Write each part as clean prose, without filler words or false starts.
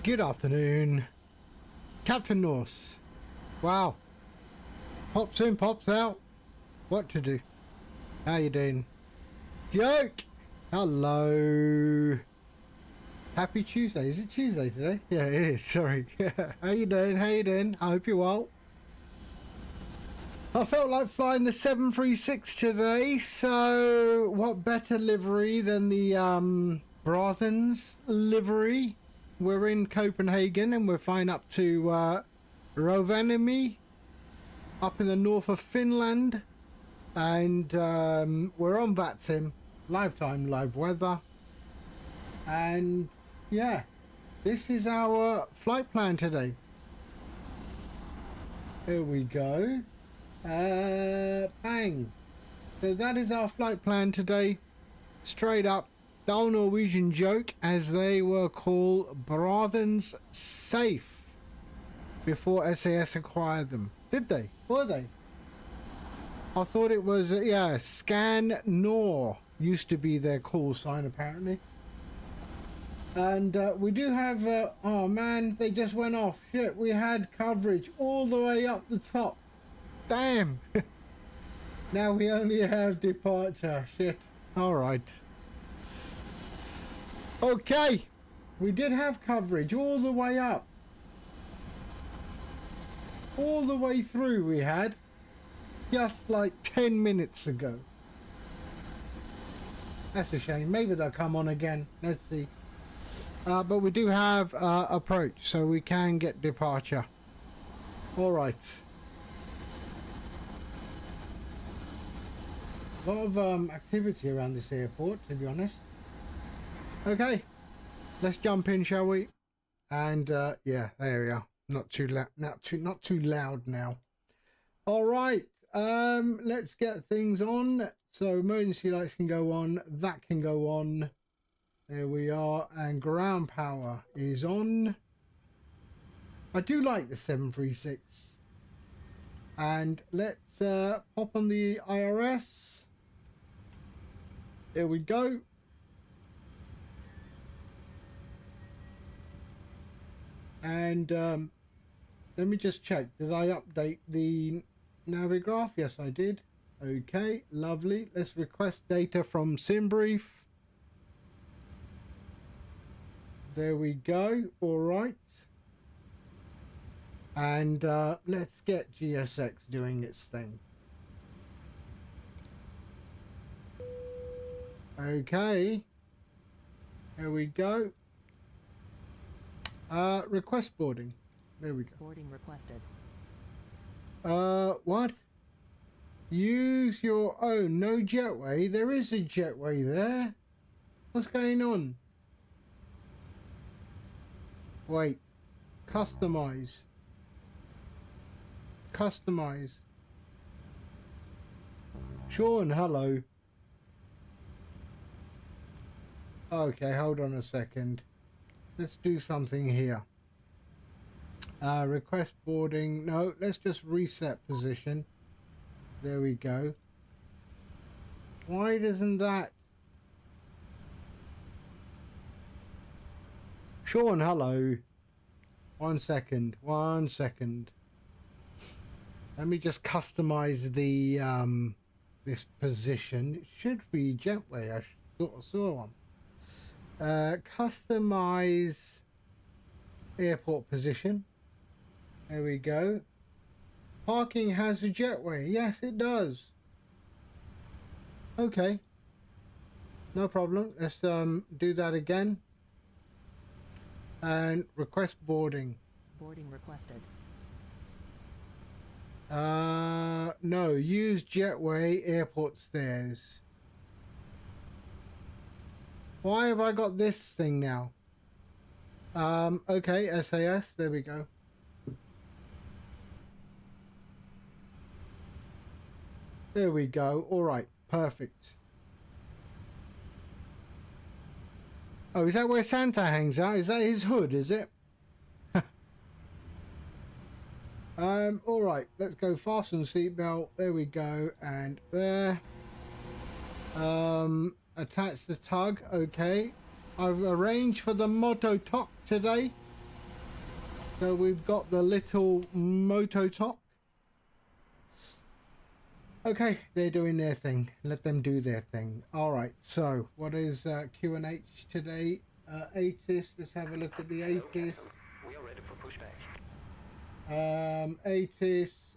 Good afternoon, Captain Norse. Wow. Pops in, pops out. What to do? How you doing? Joke! Hello. Happy Tuesday. Is it Tuesday today? Yeah, it is. Sorry. How you doing? How you doing? I hope you're well. I felt like flying the 736 today, so what better livery than the Braathens livery? We're in Copenhagen and we're flying up to Rovaniemi, up in the north of Finland, and we're on VATSIM, live time, live weather, and yeah, this is our flight plan today. Here we go. Bang. So that is our flight plan today, straight up. The old Norwegian joke, as they were called Braathens Safe before SAS acquired them. Did they? Were they? I thought it was, yeah, Scan Nor used to be their call sign apparently. And we do have, oh man, they just went off. Shit, we had coverage all the way up the top. Damn. Now we only have departure. Shit. Alright. Okay, we did have coverage all the way up. All the way through we had, just like 10 minutes ago. That's a shame. Maybe they'll come on again. Let's see. But we do have approach, so we can get departure. Alright. A lot of activity around this airport, to be honest. Okay, let's jump in, shall we? And yeah, there we are. Not too loud. Not too loud now. All right. Let's get things on. So emergency lights can go on. That can go on. There we are. And ground power is on. I do like the 736. And let's pop on the IRS. There we go. And let me just check. Did I update the Navigraph? Yes, I did. Okay, lovely. Let's request data from SimBrief. There we go. All right. And let's get GSX doing its thing. Okay. Here we go. Request boarding. There we go. Boarding requested. What? Use your own. No jetway. There is a jetway there. What's going on? Wait. Customize. Customize. Sean, hello. Okay, hold on a second. Let's do something here. Request boarding. No, let's just reset position. There we go. Why doesn't that? Sean, hello. 1 second. 1 second. Let me just customize the this position. It should be jetway. I thought I saw one. Customize airport position. There we go. Parking has a jetway. Yes, it does. Okay. No problem. Let's do that again. And request boarding. Boarding requested. No. Use jetway airport stairs. Why have I got this thing now? Okay, SAS, there we go. There we go. All right, perfect. Oh, is that where Santa hangs out? Is that his hood, is it? All right, let's go fasten seatbelt. There we go, and there. Attach the tug. Okay, I've arranged for the moto talk today. So we've got the little moto top. Okay, they're doing their thing. Let them do their thing. All right. So what is Q&H today? ATIS. Let's have a look at the ATIS. We are ready for pushback. ATIS.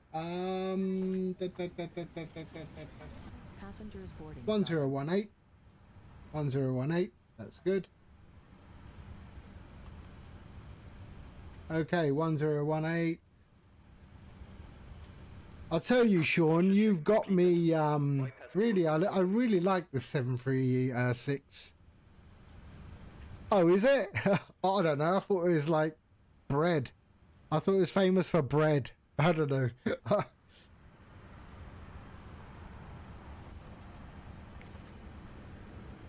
Passengers boarding. 1018. 1018. That's good. Okay, 1018. I'll tell you, Sean, you've got me. Really, I really like the 736. Oh, is it? I don't know. I thought it was like bread. I thought it was famous for bread. I don't know.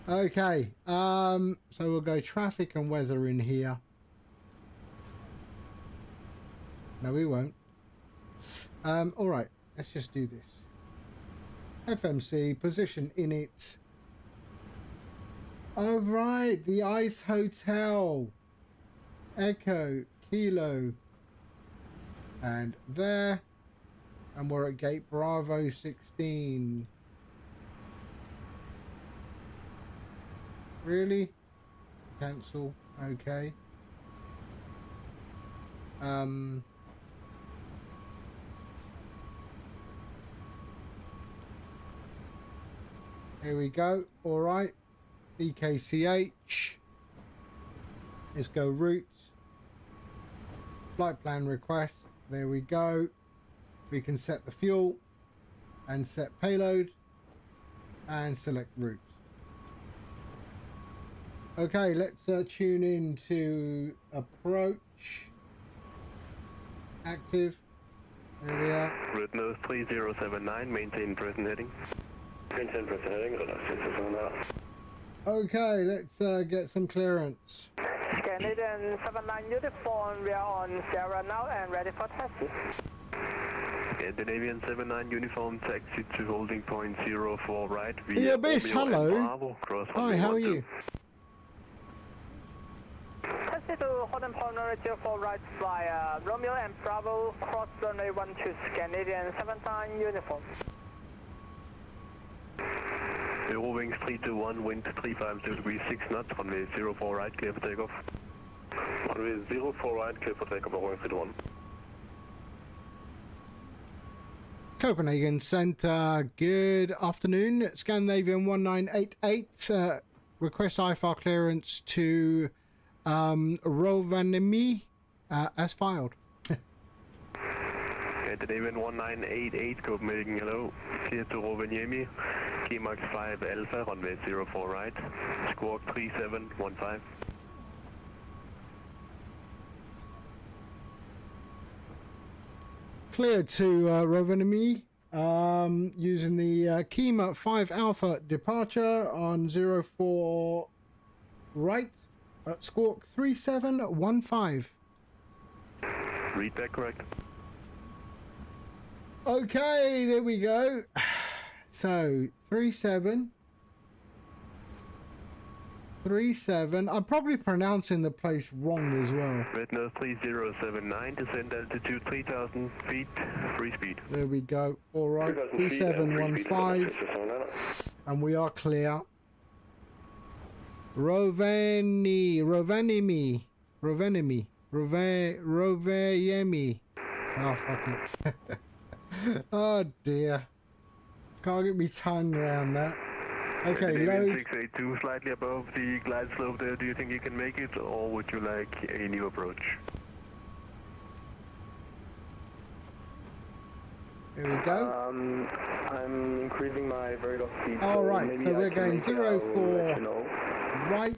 Okay. So we'll go traffic and weather in here. No, we won't. All right. Let's just do this. FMC position in it. All right, the Ice Hotel. Echo Kilo. And there. And we're at gate Bravo 16. Really? Cancel. Okay. Here we go. All right. EKCH. Let's go route. Flight plan request. There we go. We can set the fuel and set payload and select route. Okay, let's tune in to approach. Active. There we are. Route nose 3079, maintain present heading. Maintain present heading, Okay, let's get some clearance. Canadian 79 uniform, we are on Sierra now and ready for taxi. Scandinavian 79 uniform, taxi to holding point 04 right. The Abyss, hello. Bravo, Hi, how are you? Taxi to holding point 04 right via Romeo and Bravo, cross runway 12, Canadian 79 uniform. Eurowings 321, wind 350 degrees 6 knots, runway 04 right, clear for takeoff. Runway 04 right, clear for takeoff, Eurowings 321. Copenhagen Centre, good afternoon. Scandinavian 1988, request IFR clearance to Rovaniemi, as filed. Scandinavian 1988, Copenhagen, hello. Clear to Rovaniemi. K-Max 5 Alpha, runway 04 right. Squawk 3715. Clear to Rovaniemi, using the Kima 5 Alpha departure on 04 right at Squawk 3715. Read that correct. Okay, there we go. So 3737. I'm probably pronouncing the place wrong as well. Red nose 3079, descend altitude 3000 feet, free speed. There we go. All right, 3715, and we are clear. Rovaniemi. Oh, fuck it. Oh dear. Can't get me tongue around that. Okay, load. 682, slightly above the glide slope there. Do you think you can make it, or would you like a new approach? Here we go. I'm increasing my velocity. All right, so we're going 04 right.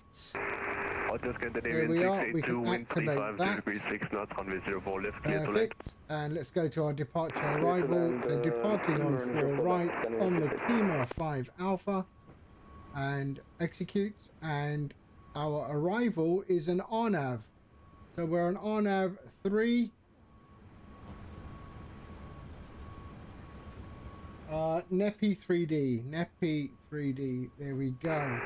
There we are. We can activate that. Degrees 6 knots, runway 04 left, clear to left. Perfect. And let's go to our departure arrival. So departing on 4 right on the Kima 5 Alpha, and execute. And our arrival is an RNAV. So we're on RNAV 3. NEPI 3D. NEPI 3D. There we go.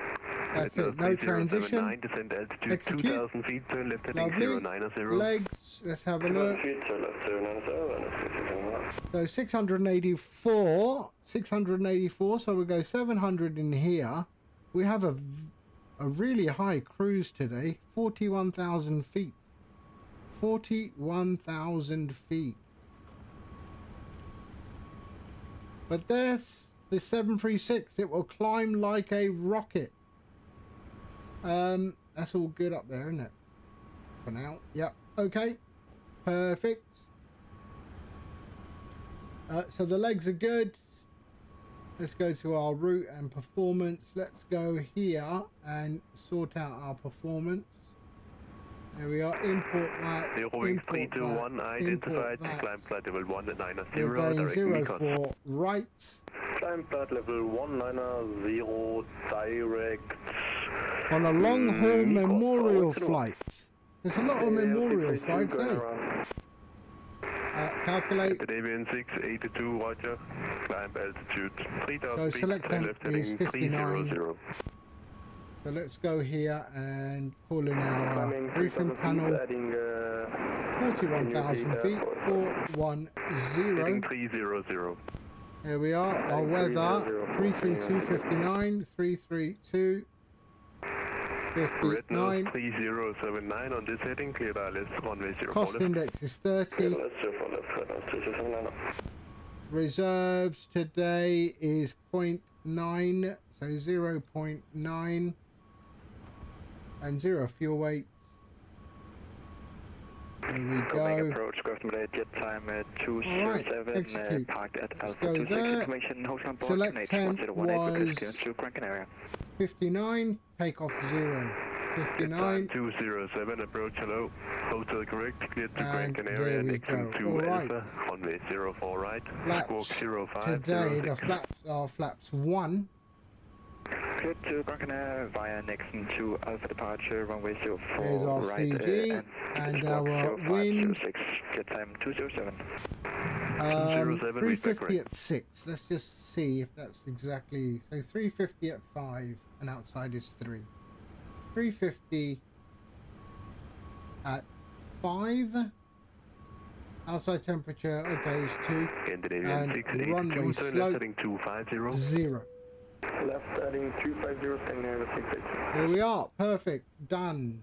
That's it. No transition. Descend altitude Execute. 2,000 feet, turn left heading Lovely. 090. Legs. Let's have a look. Feet, turn left 090. So 684. 684. So we'll go 700 in here. We have a really high cruise today. 41,000 feet. 41,000 feet. But there's the 736. It will climb like a rocket. That's all good up there, isn't it? For now. Yep. Okay. Perfect. So the legs are good. Let's go to our route and performance. Let's go here and sort out our performance. There we are. Import that. Wings 321 identified. Climb flight level 190. We're going 04 right. Climb flight level 190 direct. On a long haul memorial flight. There's a lot of memorial flights there. Calculate. Canadian 682, Roger. Climb altitude 3,000 So feet. select temp left is heading 59. 300. So let's go here and call in our briefing panel. 41,000 feet, 410. Heading 300. There we are. Our weather 332.59, 332. Red 59. 3079 on this heading, clear ILS runway 04 Cost left. index is 30. Reserves today is 0.9, so 0.9 and 0 fuel weight. There we go. Approach, customer jet time at Alright, 207, execute. parked at Let's Alpha go 26, there. information, host on board, Select NH temp 1018, was clearance to Gran Canaria. 59, takeoff 0. 59. 207, approach, hello. Hotel correct, cleared to Gran And Canaria, there we Nixon go. 2 Alright. Alpha, runway 04 right, Flaps squawk 05, today, the 06. flaps are flaps 1. Cleared to Gran Canaria via Nixon to Alpha departure, runway 04 There's our right, CG and squawk our 05, wind. 06, jet time 207. 207, 350 at 6. Let's just see if that's exactly. So 350 at 5 and outside is 3. 350 at 5. Outside temperature, okay, is 2. Scandinavian And 682, runway turn left slope heading 250. 0. Left heading 250, Scandinavian 68. Here we are. Perfect. Done.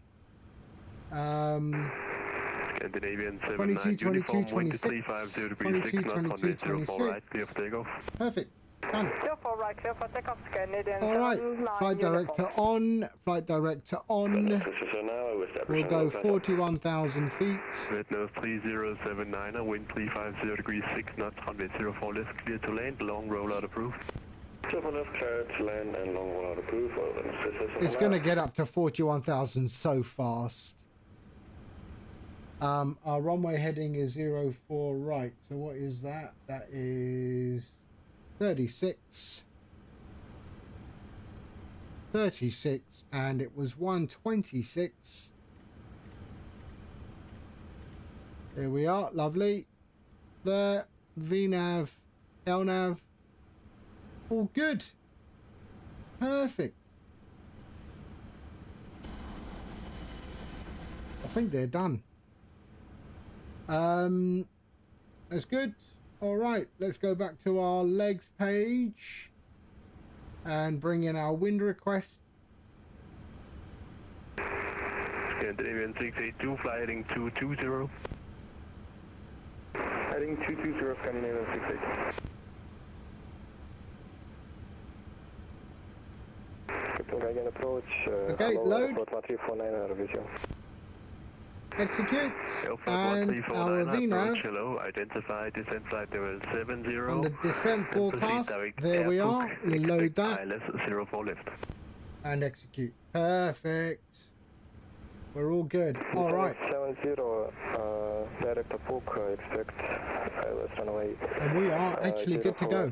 Scandinavian 22, 79, 22, uniform, wind 26, 350 degrees 6 22, knots, 22, runway 04 right, clear for takeoff. Perfect. Done. 04 right, clear for takeoff, Canadian. Alright. Flight director on. Flight director on. We'll go 41,000 feet. Red nose 3079, wind 350 degrees 6 knots, runway 04 left, clear to land, long rollout approved. 04 left, clear to land and long rollout approved. It's going to get up to 41,000 so fast. Our runway heading is 04 right. So what is that? That is 36. 36 and it was 126. There we are. Lovely. There. VNav. LNav. All good. Perfect. I think they're done. That's good. All right, let's go back to our legs page and bring in our wind request. Scandinavian 682, fly heading 220. Heading 220, Scandinavian 682. Copenhagen approach. Okay, load. Execute. And our VNav Hello, identify descent flight level 70. on the descent forecast. There we are. We load that ILS 04 left. and execute. Perfect. We're all good. All right. 70, direct approach, expect ILS runway. And we are actually good to go.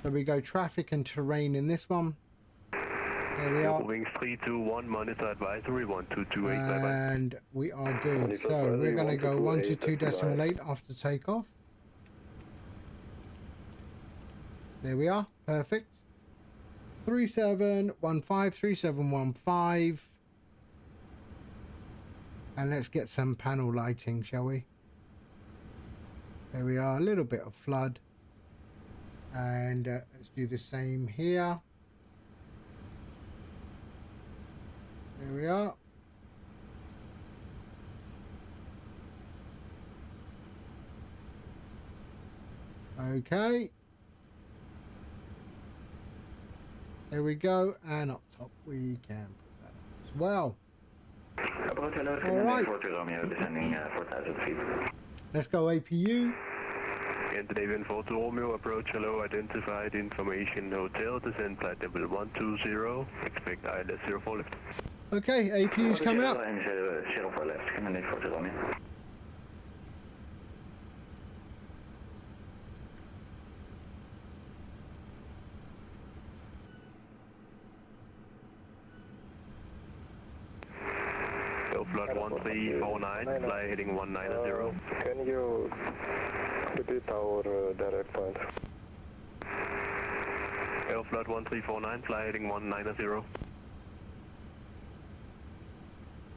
So we go traffic and terrain in this one. There we are. Wings 321, monitor advisory 1228, bye bye. And we are good. So we're going to go 122.8 after takeoff. There we are. Perfect. 3715. And let's get some panel lighting, shall we? There we are, a little bit of flood. And let's do the same here. There we are. Okay. There we go. And up top we can put that as well. Alright. Let's go APU. Scandinavian 42 Romeo, approach hello, identified information, hotel, descent flight level 120, expect ILS 04 left. Okay, APU's coming up. Flood 1349, fly heading 190. Can you repeat our direct point? Flood 1349, fly heading 190.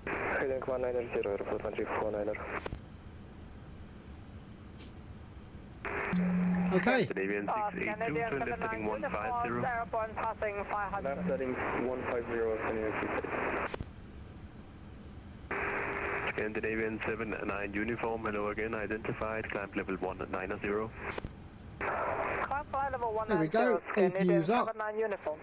Heading 190, Flood 1349. Okay. Scandinavian 682, turn left heading 150. Airborne passing 500. Left heading 150, can you repeat? Scandinavian 79 uniform, hello again, identified, climb level 190. There we go, APU's up.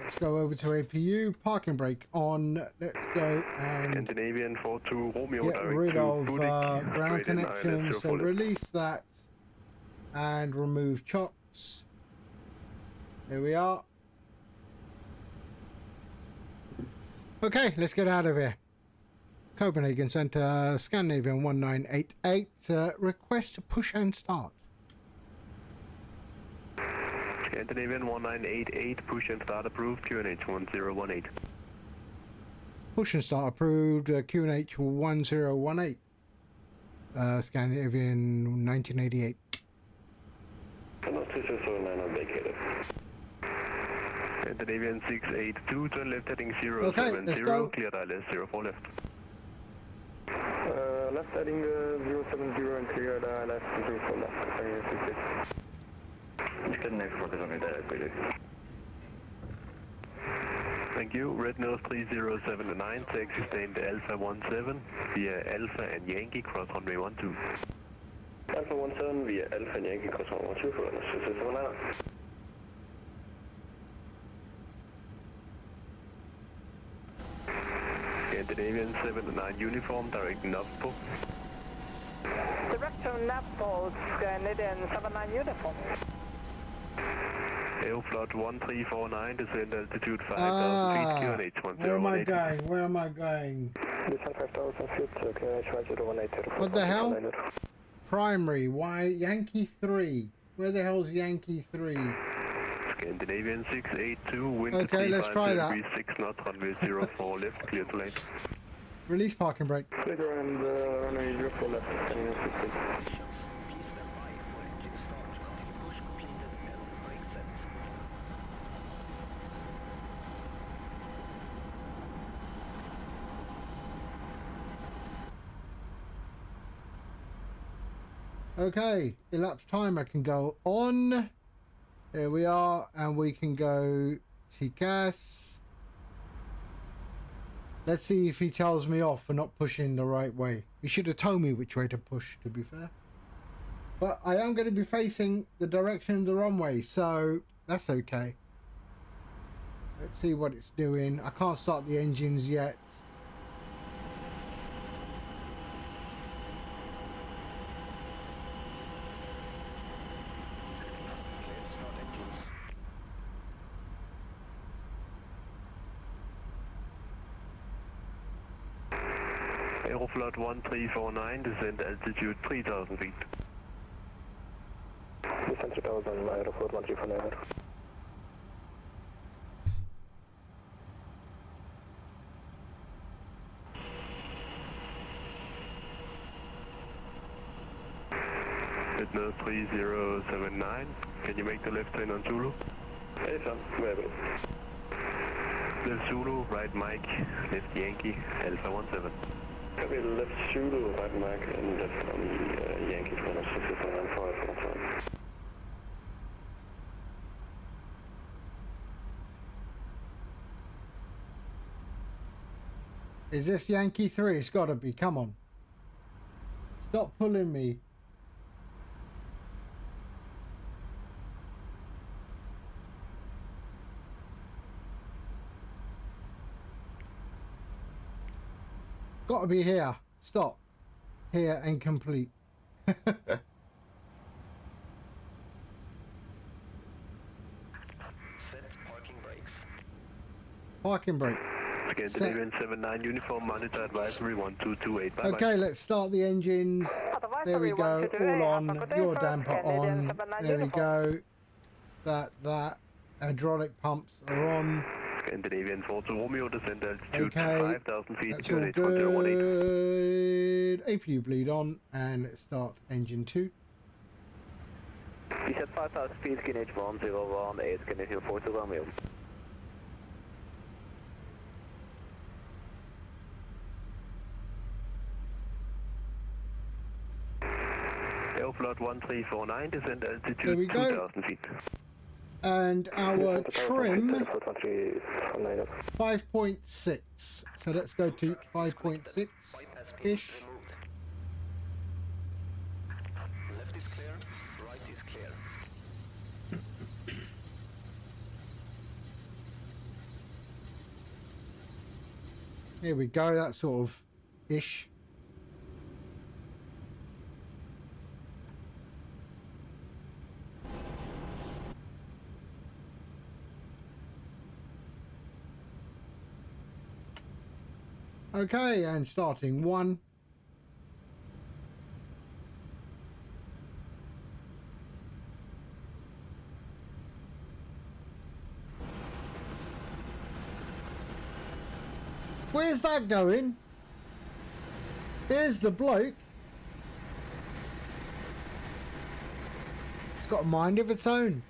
Let's go over to APU, parking brake on. Let's go and Scandinavian 42 Romeo, get rid of ground connection. So release that and remove chocks. There we are. Okay, let's get out of here. Copenhagen Center, Scandinavian 1988, request push and start. Scandinavian 1988, push and start approved, QNH 1018. Push and start approved, QNH 1018. Scandinavian 1988. Scandinavian 682, turn left heading 070, Okay, let's go. cleared ILS 04 left. Left heading 070 and cleared left 04 left. Thank you. Red nose 3079, taxi sustained Alpha 17 via Alpha and Yankee cross runway 12. Alpha 17 via Alpha and Yankee cross runway 12 for Scandinavian 79 uniform, directing Navpo. Direct to Naples, Canadian 79 uniform. Aeroflot 1349, descend altitude 5,000 feet, QNH 1018. Where am I going? Where am I going? Descent 5,000 feet, QNH 1018. What the hell? Primary, why? Yankee 3. Where the hell's Yankee 3? Scandinavian 682, wind Okay, let's try that. 6 knots, runway 04 left, clear to land. Release parking brake. Clear and runway 04 left, can you repeat? Okay, elapsed time I can go on. There we are, and we can go TCAS. Let's see if he tells me off for not pushing the right way. He should have told me which way to push, to be fair. But I am going to be facing the direction of the runway, so that's okay. Let's see what it's doing. I can't start the engines yet. Aeroflot 1349, descend altitude 3,000 feet. Descent 3,000, Aeroflot 1349. Red nose 3079, can you make the left turn on Zulu? Yes, sir. Very well. left Zulu, right Mike, left Yankee, Alpha 17. Copy, left Zulu, right Mike, and left on the Yankee 2695. Is this Yankee 3? It's gotta be, come on. Stop pulling me. Gotta be here. Stop. Here and complete. Set parking brakes. Parking brakes. Scandinavian 79 uniform monitor advisory 1228. Bye bye. Okay, let's start the engines. There we go. All on. Your damper on. There we go. That. Hydraulic pumps are on. Scandinavian 42 Romeo, descend altitude Okay. 5,000 feet. That's all 28118. good. APU bleed on and let's start engine 2. We set 5,000 feet, skin H1018, Scandinavian 42 Romeo. There Aeroflot 1349, descend we altitude go. 2,000 feet. And our trim 5.6. So let's go to 5.6 ish. Left is clear, right is clear. Here we go. That's sort of ish. Okay, and starting 1. Where's that going? There's the bloke. It's got a mind of its own.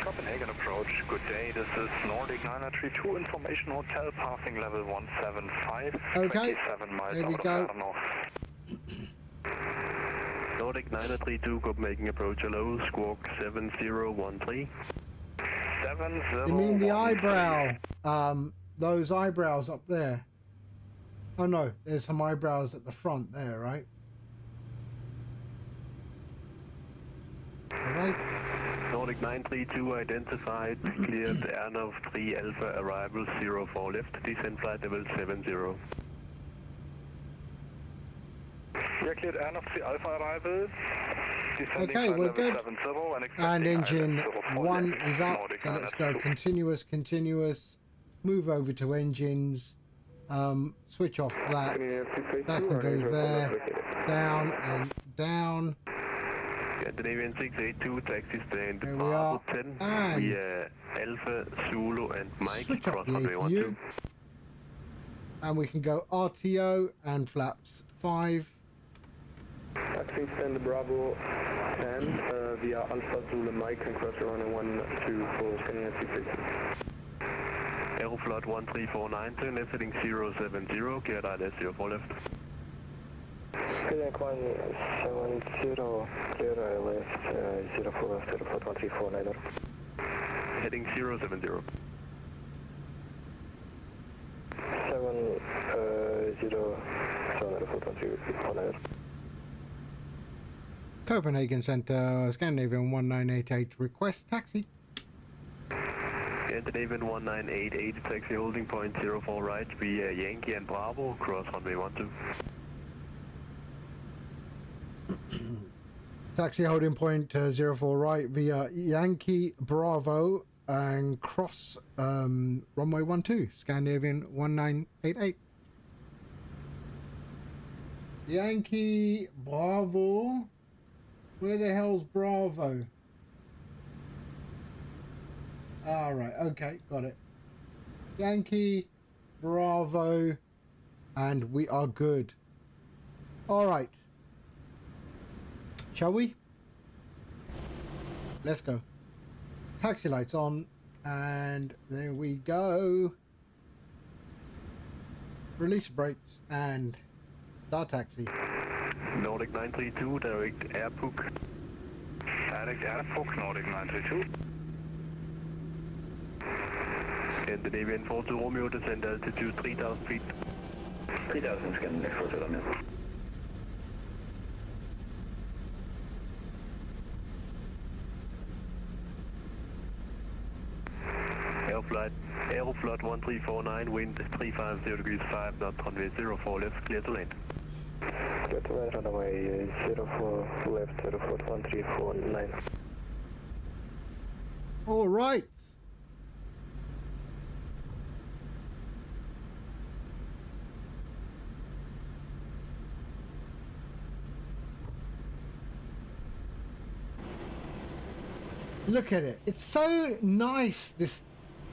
Copenhagen approach, good day, this is Nordic 932, information hotel, passing level 175, Okay, 27 miles there we out go. of Brno. Nordic 932, Copenhagen approach, hello, squawk 7013. 7013. You mean the eyebrow? Those eyebrows up there. Oh no, there's some eyebrows at the front there, right? Alright. Nordic 932 identified, cleared Airnav 3 Alpha, arrival 04 left, descent flight level 70. We are cleared Airnav 3 Alpha arrival. Descending Okay, flight we're level good. 70 and And expecting engine ILS 04 1 left. is up. Nordic So let's go 932. continuous. Move over to engines. Switch off that. That can go there. Down and down. Scandinavian 682, taxi stand There we Bravo are. 10, And via Alpha, Zulu and Mike, switch off cross the runway APU. 12. And we can go RTO and flaps 5. Taxi stand Bravo 10 via Alpha Zulu Mike and cross runway 12 for Scandinavian 682. Aeroflot 1349, turn left heading 070, cleared ILS 04 left. Quebec 170, clear ILS 04 left, Aeroflot 1349. Heading 070. 70, Aeroflot 1349. Copenhagen Center, Scandinavian 1988, request taxi. Scandinavian 1988, taxi holding point 04 right, via Yankee and Bravo, cross runway 12. Taxi holding point 04 right via Yankee Bravo and cross runway 12, Scandinavian 1988. Yankee Bravo. Where the hell's Bravo? Alright, okay, got it. Yankee Bravo, and we are good. Alright. Shall we? Let's go. taxi lights on, and there we go. Release brakes and start taxi. Nordic 932, direct Airpuk. Direct Airport, Nordic 932. And the Navy 42 Romeo, descend altitude 3000 feet. 3000 Scandinavian 42 Romeo. Aeroflot 1349, wind 350 degrees 5 knots, runway 04 left, clear to land. Clear to land, runway 04 left, 04139. All right. Look at it. It's so nice. This,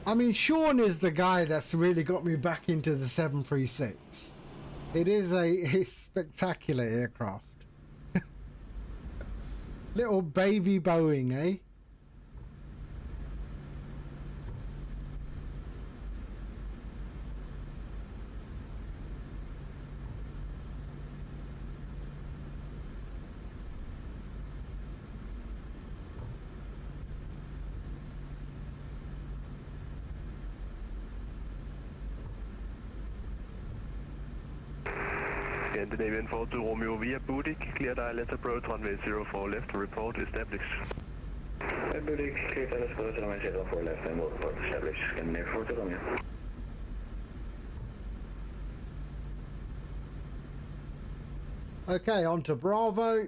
I mean, Sean is the guy that's really got me back into the 736. It is a spectacular aircraft. Little baby Boeing, eh? And the Navy 42 Romeo via Budik, clear ILS approach, runway 04 left, report established. Budik, clear ILS approach, runway 04 left, and we'll report established. Scandinavian 42 Romeo. Okay, on to Bravo.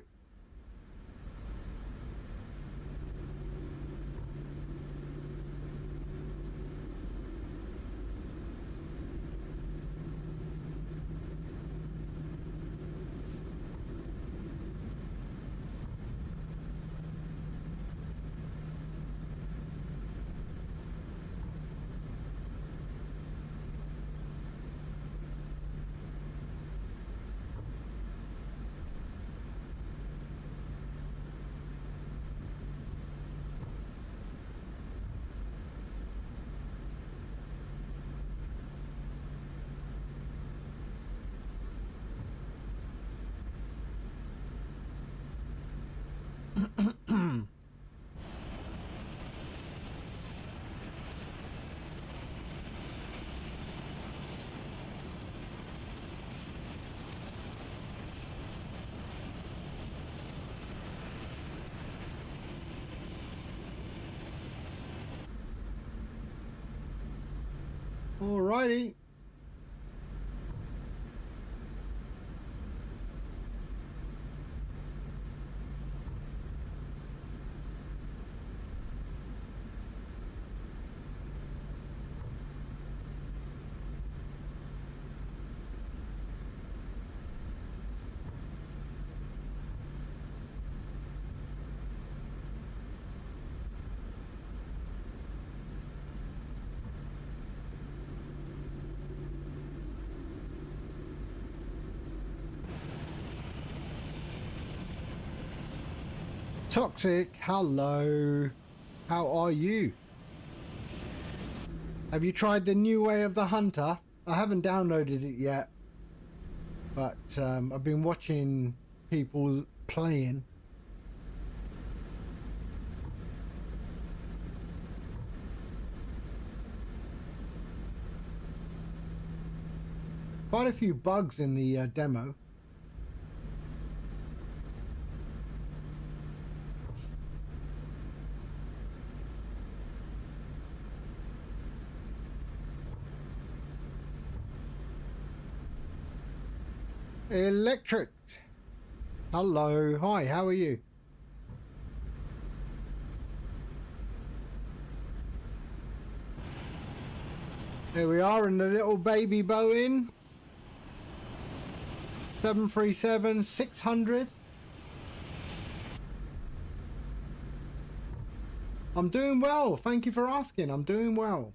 Alrighty. Toxic, hello. How are you? Have you tried the new way of the Hunter? I haven't downloaded it yet, but I've been watching people playing. Quite a few bugs in the demo. Electric. Hello. Hi, how are you? Here we are in the little baby Boeing 737-600. I'm doing well. Thank you for asking. I'm doing well.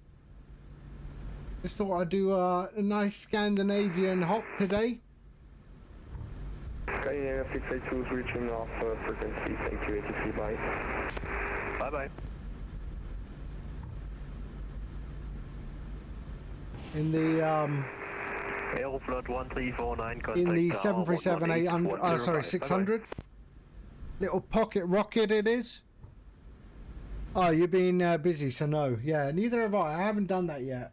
Just thought I'd do a nice Scandinavian hop today. Scandinavian 682 is reaching off frequency, thank you, ATC, bye. Bye bye. In the Aeroflot 1349, contact in the tower 737 800, 118, 600. Little pocket rocket it is. Oh, you've been busy, so no. Yeah, neither have I. I haven't done that yet.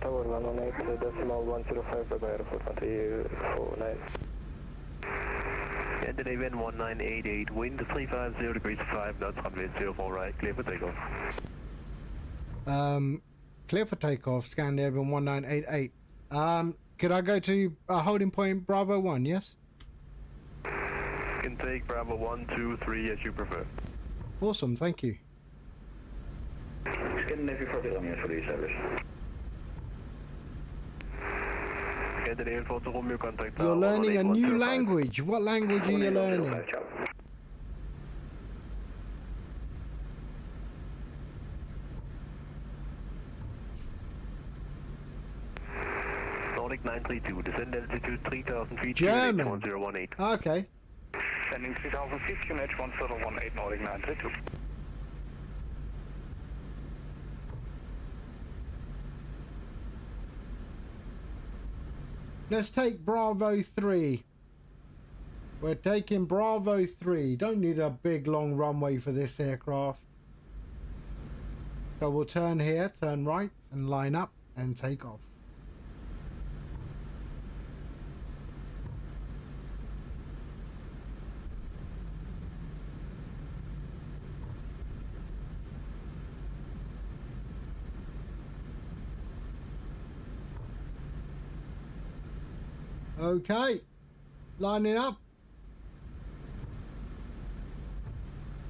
Tower 118, decimal 105, bye-bye, Aeroflot 1349. Scandinavian 1988, wind 350 degrees 5 knots, runway 04 right, clear for takeoff. Clear for takeoff, Scandinavian 1988. Could I go to holding point Bravo 1, yes? You can take Bravo 1, 2, 3 as you prefer. Awesome, thank you. Scandinavian 40 Romeo for the service. Scandinavian 40 Romeo, contact tower You're learning a 118, new 105. language. What language are you learning? Nordic 932, descend altitude 3000 feet, German. QNH 1018. Okay. Sending 3000 feet, QNH 1018, Nordic 932. Let's take Bravo 3. We're taking Bravo 3. Don't need a big long runway for this aircraft. So we'll turn here, turn right, and line up and take off. Okay, lining up.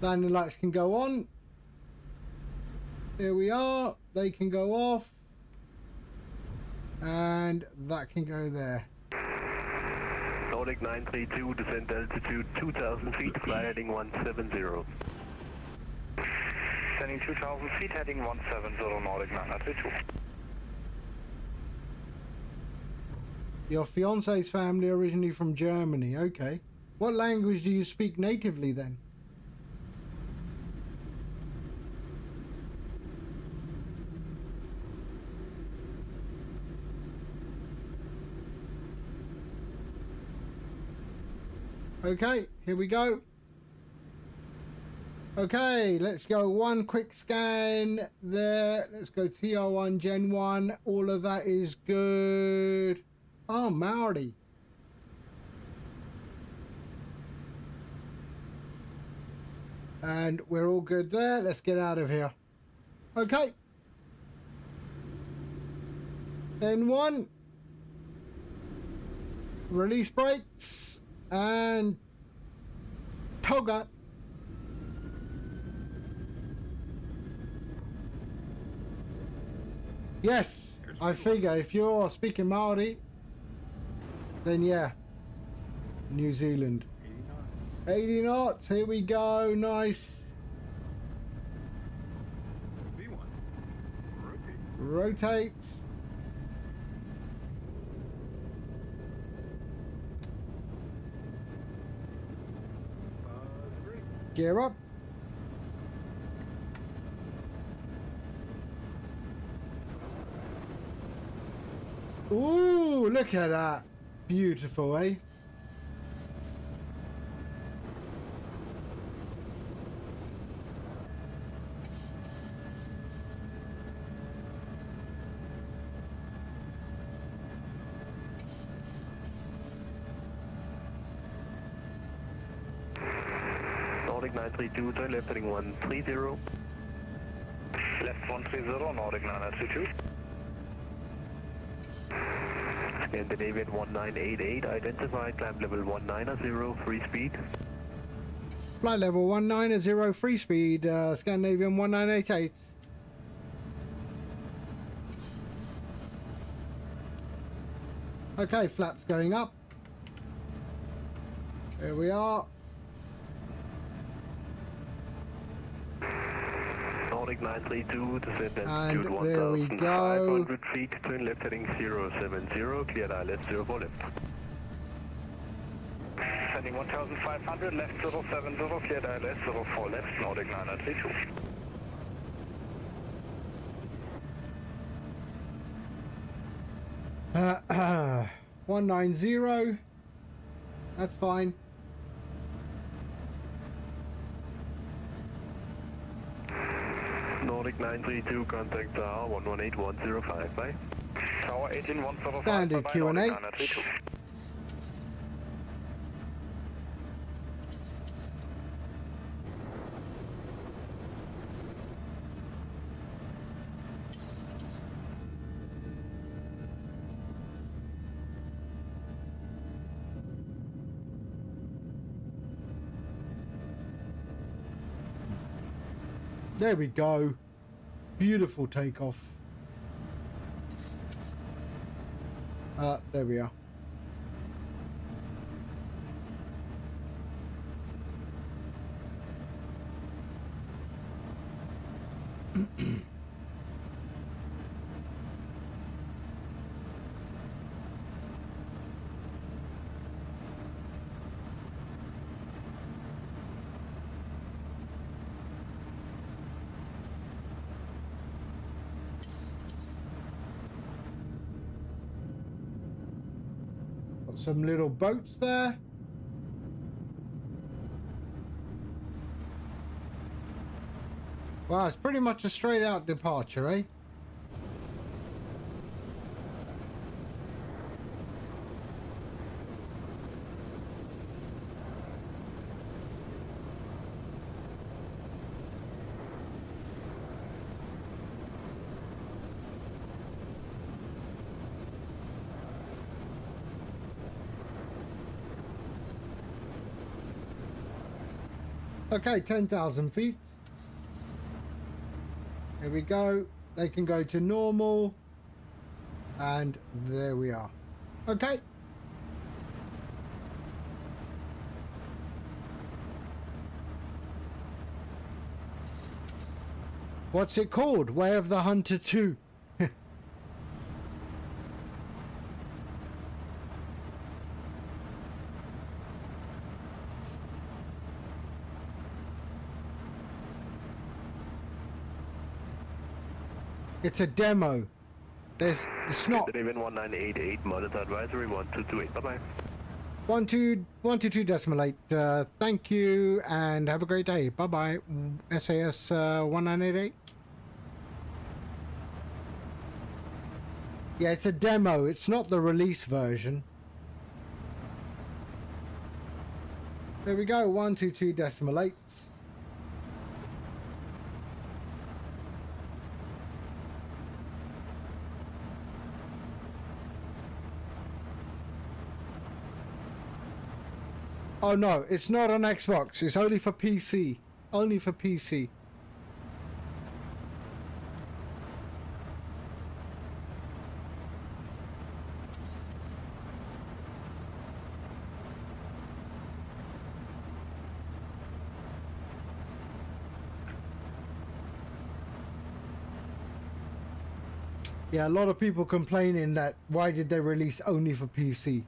Landing lights can go on. There we are. They can go off. And that can go there. Nordic 932, descend altitude 2000 feet, fly heading 170. Sending 2000 feet, heading 170, Nordic 932. Your fiance's family originally from Germany. Okay. What language do you speak natively then? Okay, here we go. Okay, let's go one quick scan there. Let's go TR1 Gen 1. All of that is good. Oh, Maori. And we're all good there. Let's get out of here. Okay. N1. Release brakes. And Toga. Yes, I figure if you're speaking Maori, then yeah, New Zealand. 80 knots, here we go, nice. V1. Rotate. Gear up. Ooh, look at that. Beautiful, eh? Nordic 932, turn left heading 130. Left 130, Nordic 932. Scandinavian 1988, identified, climb level 190, free speed. Flight level 190, free speed, Scandinavian 1988. Okay, flaps going up. There we are. Nordic 932, descend And altitude there we 1,500 feet, turn left heading 070, cleared ILS 04 left. descending 1500, left 070, clear ILS 04 left, Nordic 932. 190. That's fine. Nordic 932, contact Tower 118105, bye. Tower 18105, Standard bye-bye, Q&A. Nordic 932. There we go. Beautiful takeoff. There we are. Got some little boats there. Wow, it's pretty much a straight out departure, eh? Okay, 10,000 feet. Here we go. They can go to normal. And there we are. Okay. What's it called? Way of the Hunter 2. It's a demo. It's not. Even 1988, monitor advisory 1228, bye bye. 122.8. Thank you and have a great day. Bye bye. SAS 1988. Yeah, it's a demo. It's not the release version. There we go. 122.8. Oh no, it's not on Xbox. It's only for PC. Only for PC. Yeah, a lot of people complaining that why did they release only for PC?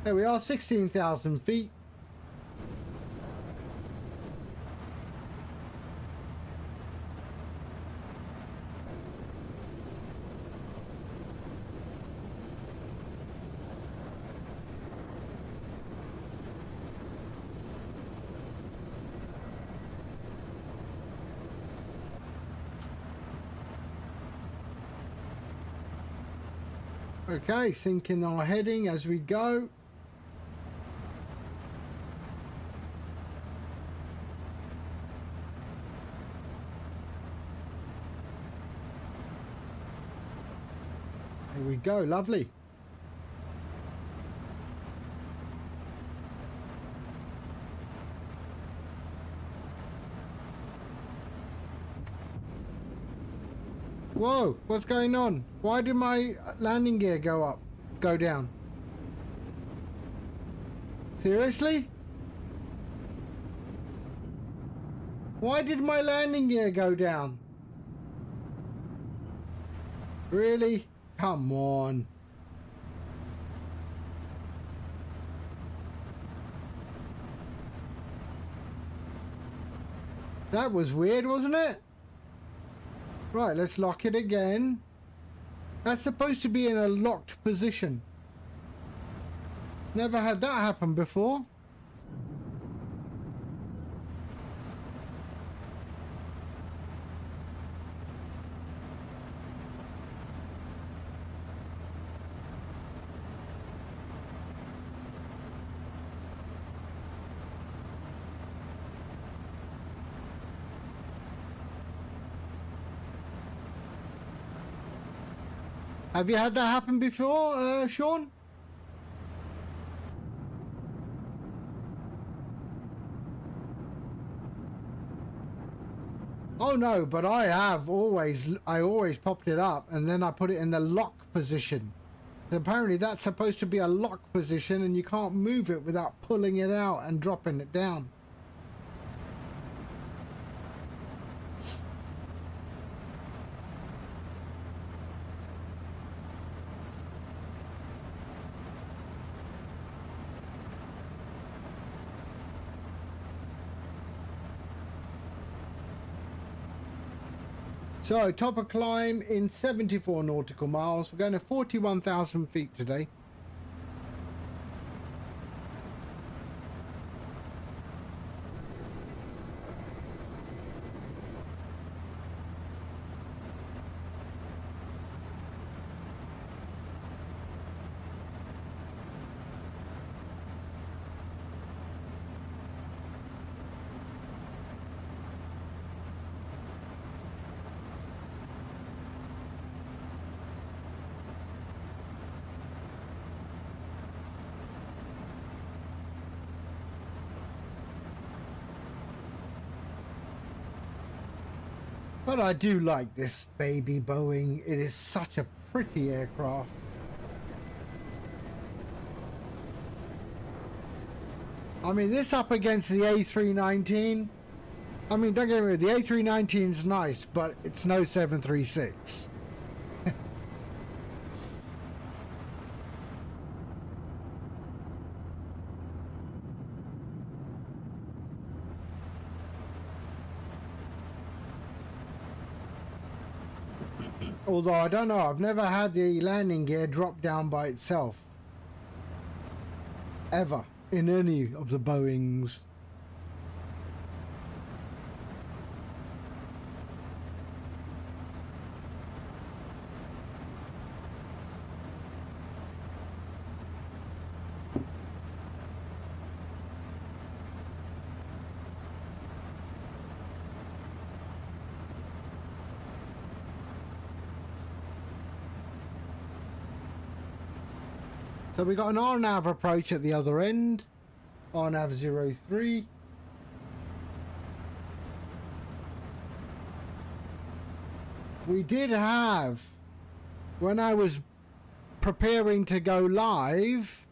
There we are, 16,000 feet. Okay, syncing our heading as we go. Here we go, lovely. Whoa, what's going on? Why did my landing gear go down? Seriously? Why did my landing gear go down? Really? Come on. That was weird, wasn't it? Right, let's lock it again. That's supposed to be in a locked position. Never had that happen before. Have you had that happen before, Sean? Oh no, but I always popped it up and then I put it in the lock position. Apparently that's supposed to be a lock position and you can't move it without pulling it out and dropping it down. So, top of climb in 74 nautical miles. We're going to 41,000 feet today. But I do like this baby Boeing. It is such a pretty aircraft. I mean, this up against the A319. I mean, don't get me wrong, the A319 is nice, but it's no 736. Although I don't know, I've never had the landing gear drop down by itself. Ever. In any of the Boeings. So we got an RNAV approach at the other end. RNAV 03. We did have, when I was preparing to go live,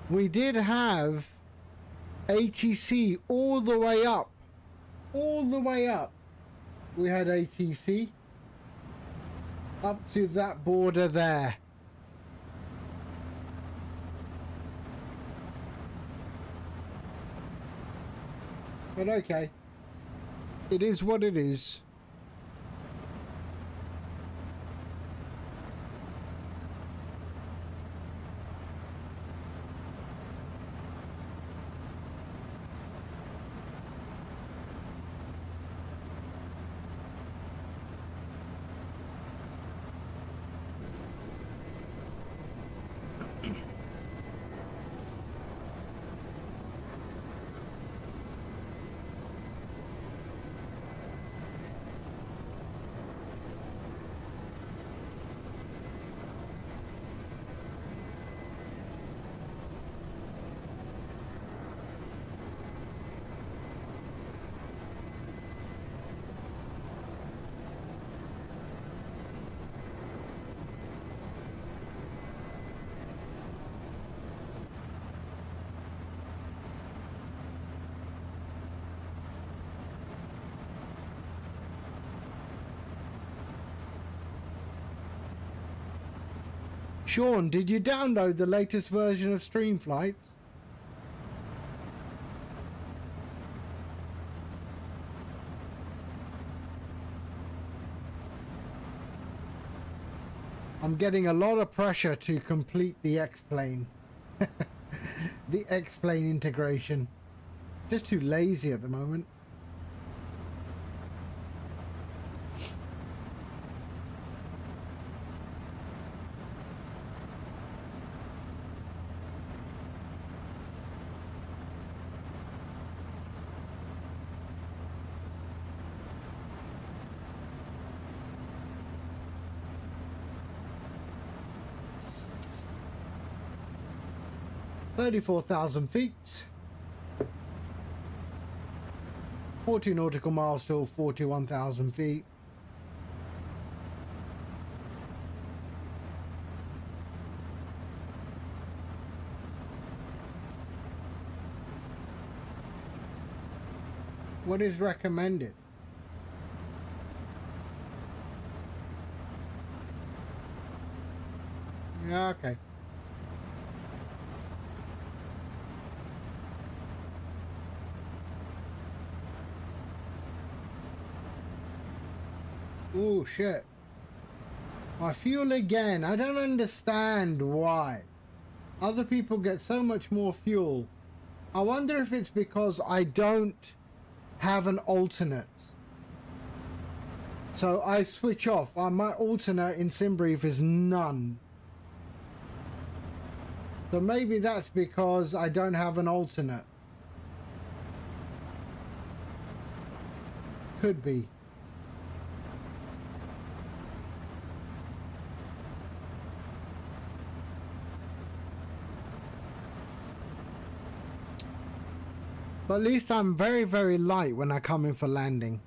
we did have ATC all the way up. All the way up. We had ATC up to that border there. But okay, it is what it is. Sean, did you download the latest version of Streamflight? I'm getting a lot of pressure to complete the X-Plane. The X-Plane integration. Just too lazy at the moment. $34,000 feet. 40 nautical miles to 41,000 feet. What is recommended? Yeah, okay. Oh shit. My fuel again. I don't understand why. Other people get so much more fuel. I wonder if it's because I don't have an alternate. So I switch off. My alternate in SimBrief is none. So maybe that's because I don't have an alternate. Could be. But at least I'm very, very light when I come in for landing.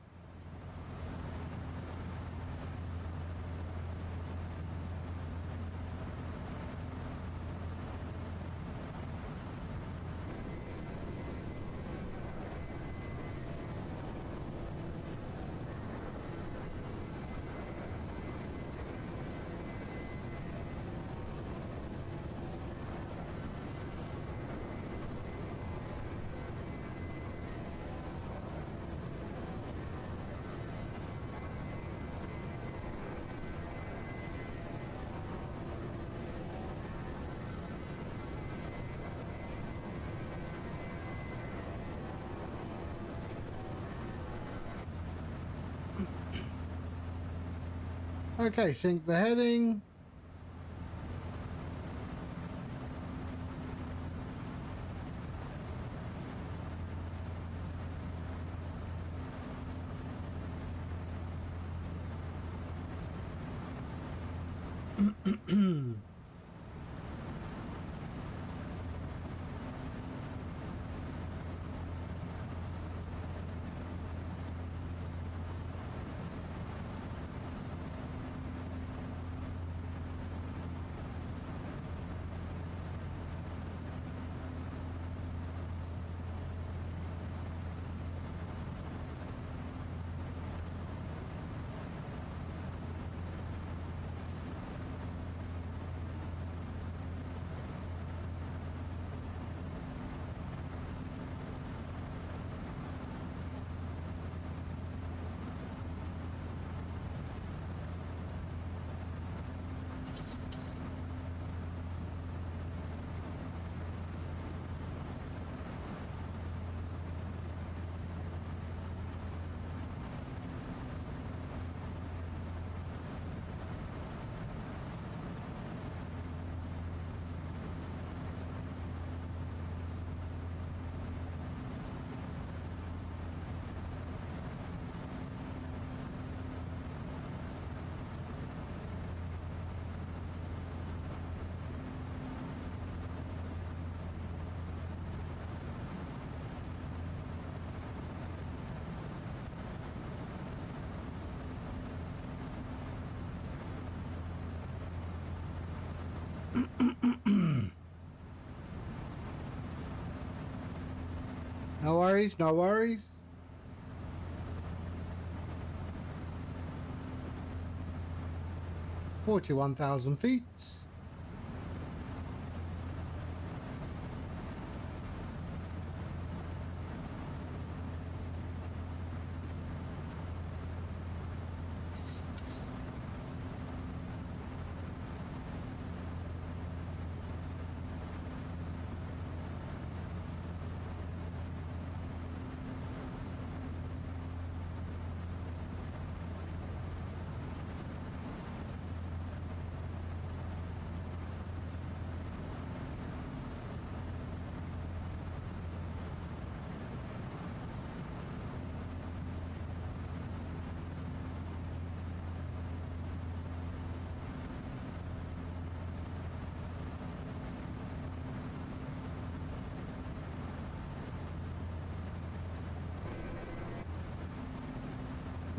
Okay, sync the heading. No worries, no worries. $41,000 feet.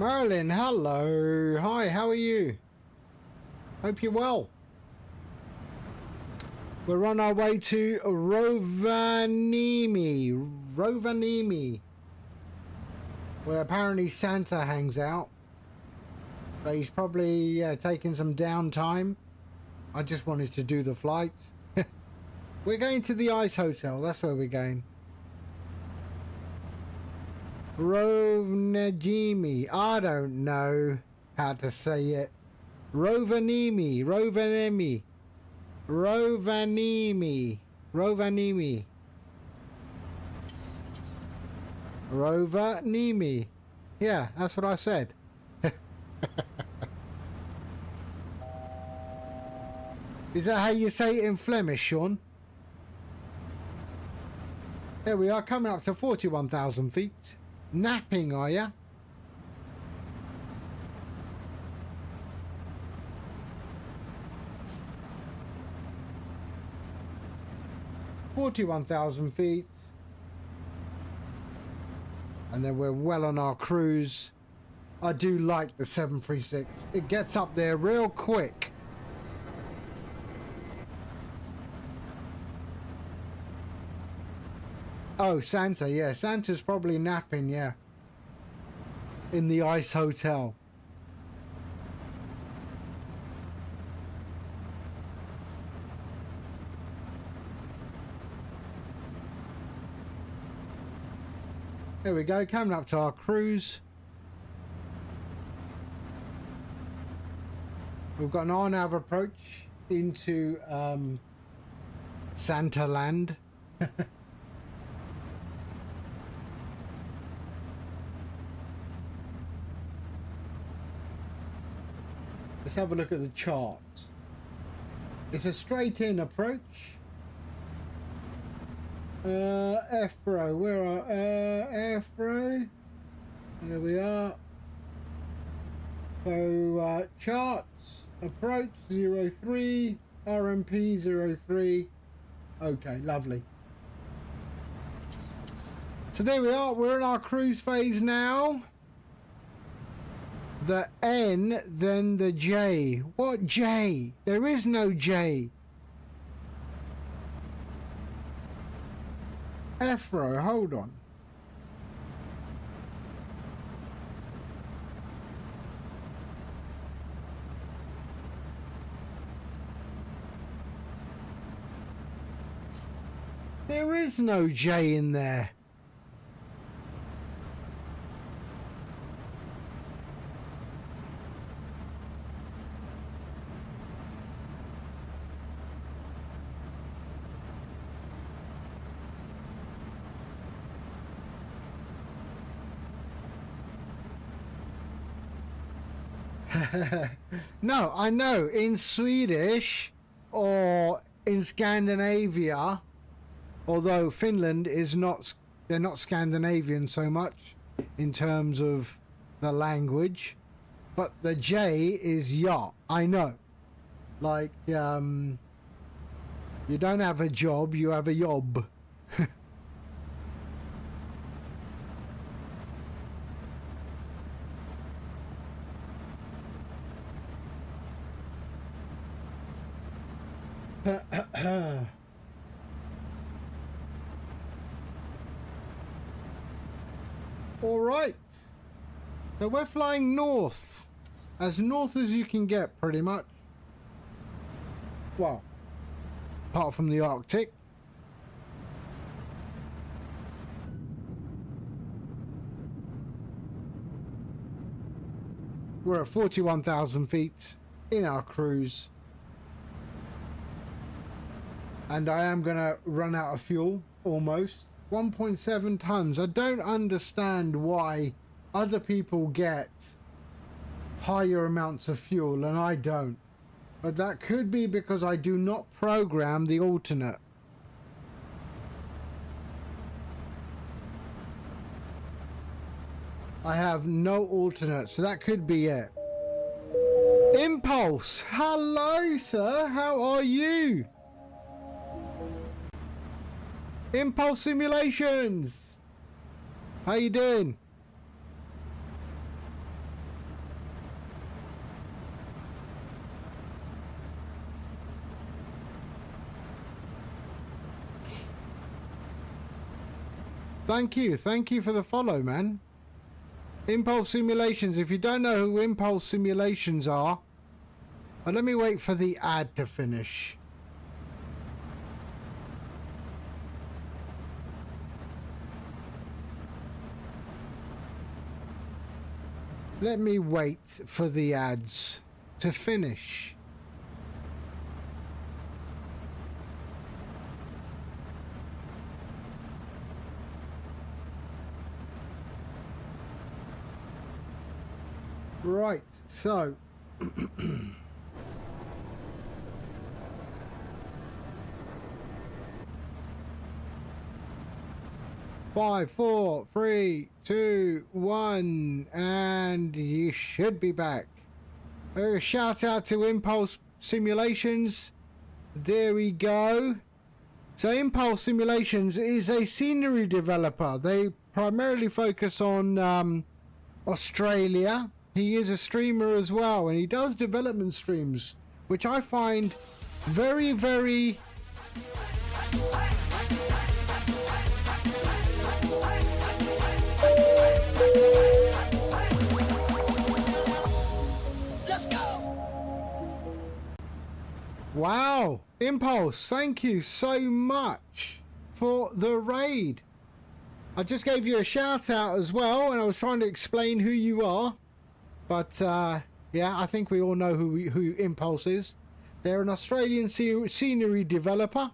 Merlin, hello. Hi, how are you? Hope you're well. We're on our way to Rovaniemi, where apparently Santa hangs out. But he's probably taking some downtime. I just wanted to do the flight. We're going to the Ice Hotel. That's where we're going. Rovaniemi. I don't know how to say it. Rovaniemi. Rovaniemi. Rovaniemi. Rovaniemi. Rovaniemi. Yeah, that's what I said. Is that how you say it in Flemish, Sean? There we are, coming up to 41,000 feet. Napping, are ya? "41,000 feet. And then we're well on our cruise. I do like the 736. It gets up there real quick. Oh, Santa, yeah. Santa's probably napping, yeah. In the Ice Hotel. There we go, coming up to our cruise. We've got an on-nav approach into Santa Land. Let's have a look at the chart. It's a straight-in approach. F-Bro, where are F-Bro? There we are. So charts, approach 03, RMP 03. Okay, lovely. So there we are, we're in our cruise phase now. The N, then the J. What J? There is no J. F-Bro, hold on. There is no J in there. No, I know in Swedish or in Scandinavia, although Finland is not, they're not Scandinavian so much in terms of the language, but the J is ja. I know, like you don't have a job, you have a job. All right, so we're flying north as you can get, pretty much. Well, apart from the Arctic. We're at 41,000 feet in our cruise. And I am going to run out of fuel, almost. 1.7 tons. I don't understand why other people get higher amounts of fuel and I don't. But that could be because I do not program the alternate. I have no alternate, so that could be it. Impulse! Hello, sir. How are you? Impulse Simulations! How you doing? Thank you for the follow, man. Impulse Simulations, if you don't know who Impulse Simulations are, but let me wait for the ad to finish. Let me wait for the ads to finish. Right, so Five, 4, 3, 2, 1, and you should be back. A shout out to Impulse Simulations. There we go. So Impulse Simulations is a scenery developer. They primarily focus on Australia. He is a streamer as well, and he does development streams, which I find very, very wow. Impulse, thank you so much for the raid. I just gave you a shout out as well, and I was trying to explain who you are. But yeah, I think we all know who Impulse is. They're an Australian scenery developer.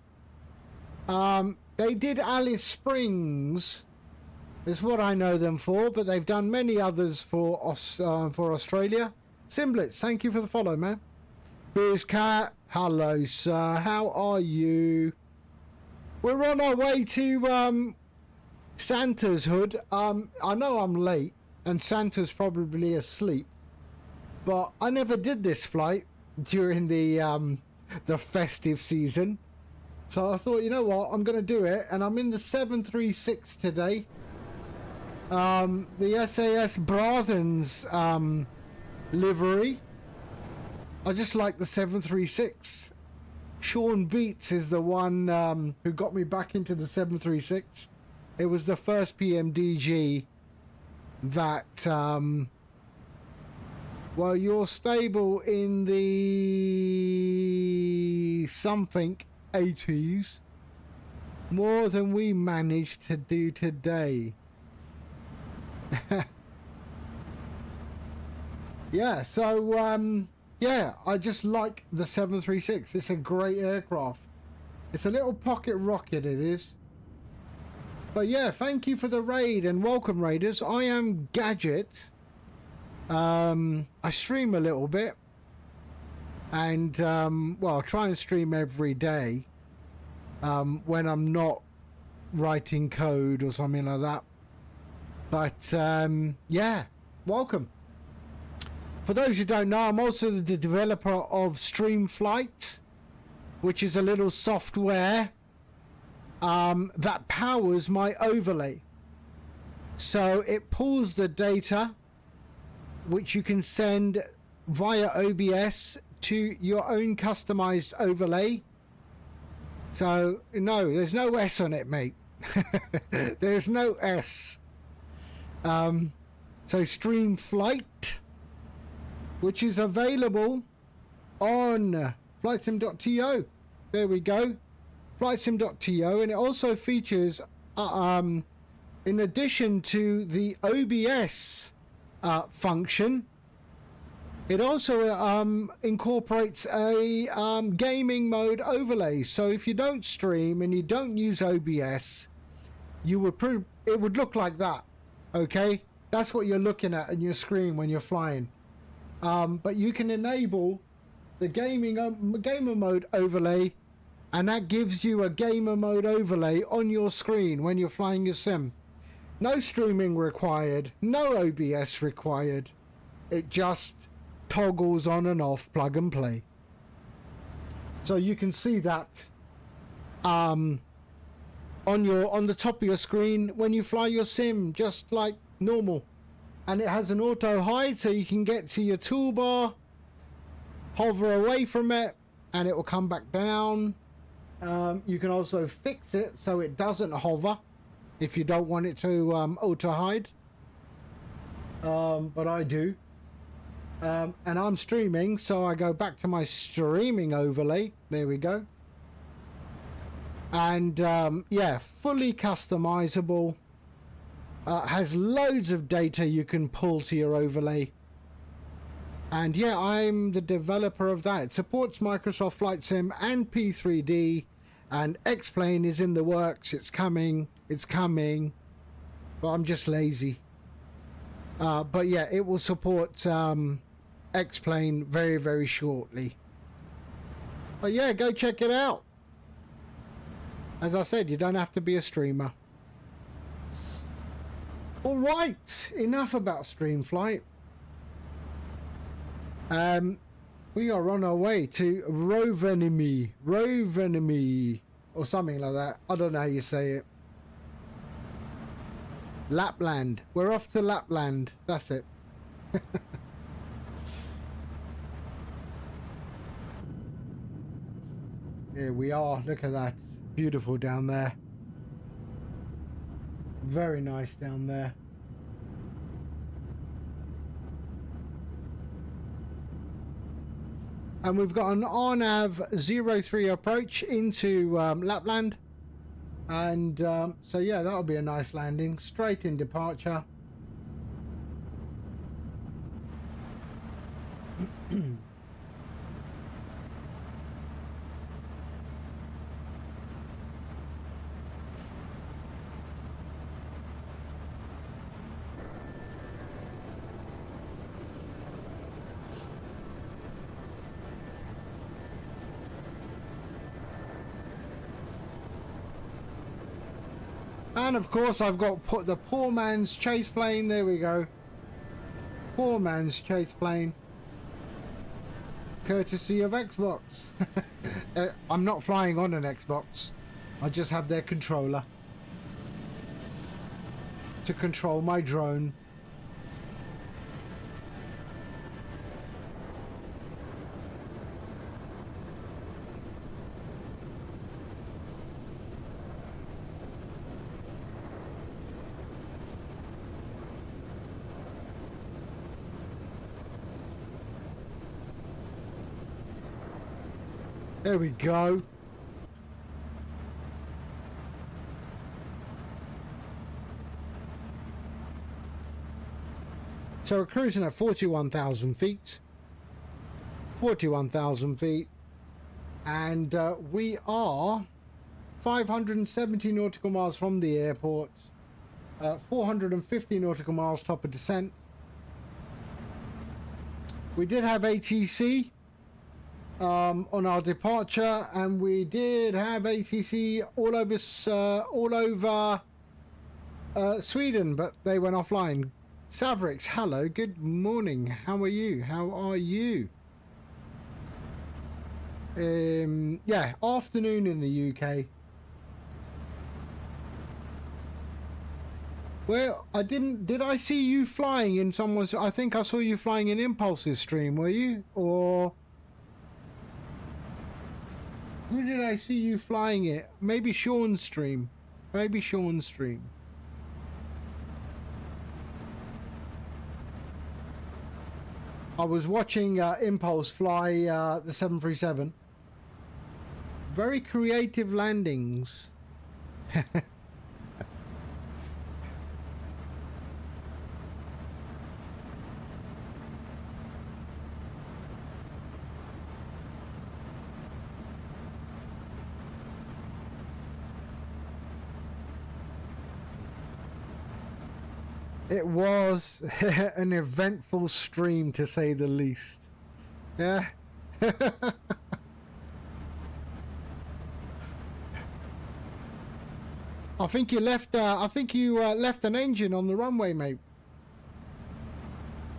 They did Alice Springs, is what I know them for, but they've done many others for Australia. Simblitz, thank you for the follow, man. Biz Cat, hello sir, how are you? We're on our way to Santa's hood. I know I'm late and Santa's probably asleep, but I never did this flight during the festive season, so I thought, you know what, I'm gonna do it. And I'm in the 736 today, the SAS Braathens livery. I just like the 736. Sean Beats is the one who got me back into the 736. It was the first PMDG that, well, you're stable in the something 80s. More than we managed to do today. Yeah, so, yeah, I just like the 736. It's a great aircraft. It's a little pocket rocket, it is. But yeah, thank you for the raid and welcome, raiders. I am Gadget. I stream a little bit. And, well, I try and stream every day. When I'm not writing code or something like that. But, yeah, welcome. For those who don't know, I'm also the developer of Streamflight, which is a little software that powers my overlay. So it pulls the data, which you can send via OBS to your own customized overlay. So, no, there's no S on it, mate. There's no S. So Streamflight, which is available on flightsim.to. There we go, flightsim.to, and it also features, in addition to the OBS function, it also incorporates a gaming mode overlay. So if you don't stream and you don't use OBS, you would it would look like that. Okay, that's what you're looking at in your screen when you're flying. But you can enable the gamer mode overlay, and that gives you a gamer mode overlay on your screen when you're flying your sim. No streaming required, no OBS required. It just toggles on and off, plug and play. So you can see that on the top of your screen when you fly your sim, just like normal. And it has an auto hide, so you can get to your toolbar, hover away from it, and it will come back down. You can also fix it so it doesn't hover. if you don't want it to auto hide. But I do. And I'm streaming, so I go back to my streaming overlay. There we go. And yeah, fully customizable. Has loads of data you can pull to your overlay. And yeah, I'm the developer of that. It supports Microsoft Flight Sim and P3D. And X-Plane is in the works. It's coming. It's coming. But I'm just lazy. But yeah, it will support X-Plane very, very shortly. But yeah, go check it out. As I said, you don't have to be a streamer. All right, enough about streamflight. We are on our way to Rovaniemi, or something like that. I don't know how you say it. Lapland. We're off to Lapland. That's it. Here we are. Look at that. Beautiful down there. Very nice down there. And we've got an RNAV 03 approach into Lapland. And so yeah, that'll be a nice landing. Straight in departure. And of course I've got the poor man's chase plane. There we go. Poor man's chase plane. Courtesy of Xbox. I'm not flying on an Xbox. I just have their controller to control my drone. There we go. So we're cruising at 41,000 feet. 41,000 feet. And we are 570 nautical miles from the airport. 450 nautical miles top of descent. We did have ATC. On our departure, and we did have ATC all over Sweden, but they went offline. Savrix, hello, good morning. How are you? How are you? Yeah, afternoon in the UK. Well, did I see you flying in someone's? I think I saw you flying in Impulse's stream. Were you, or? Who did I see you flying it? Maybe Sean's stream. Maybe Sean's stream. I was watching Impulse fly the 737. Very creative landings. It was an eventful stream, to say the least. Yeah. I think you left. I think you left an engine on the runway, mate.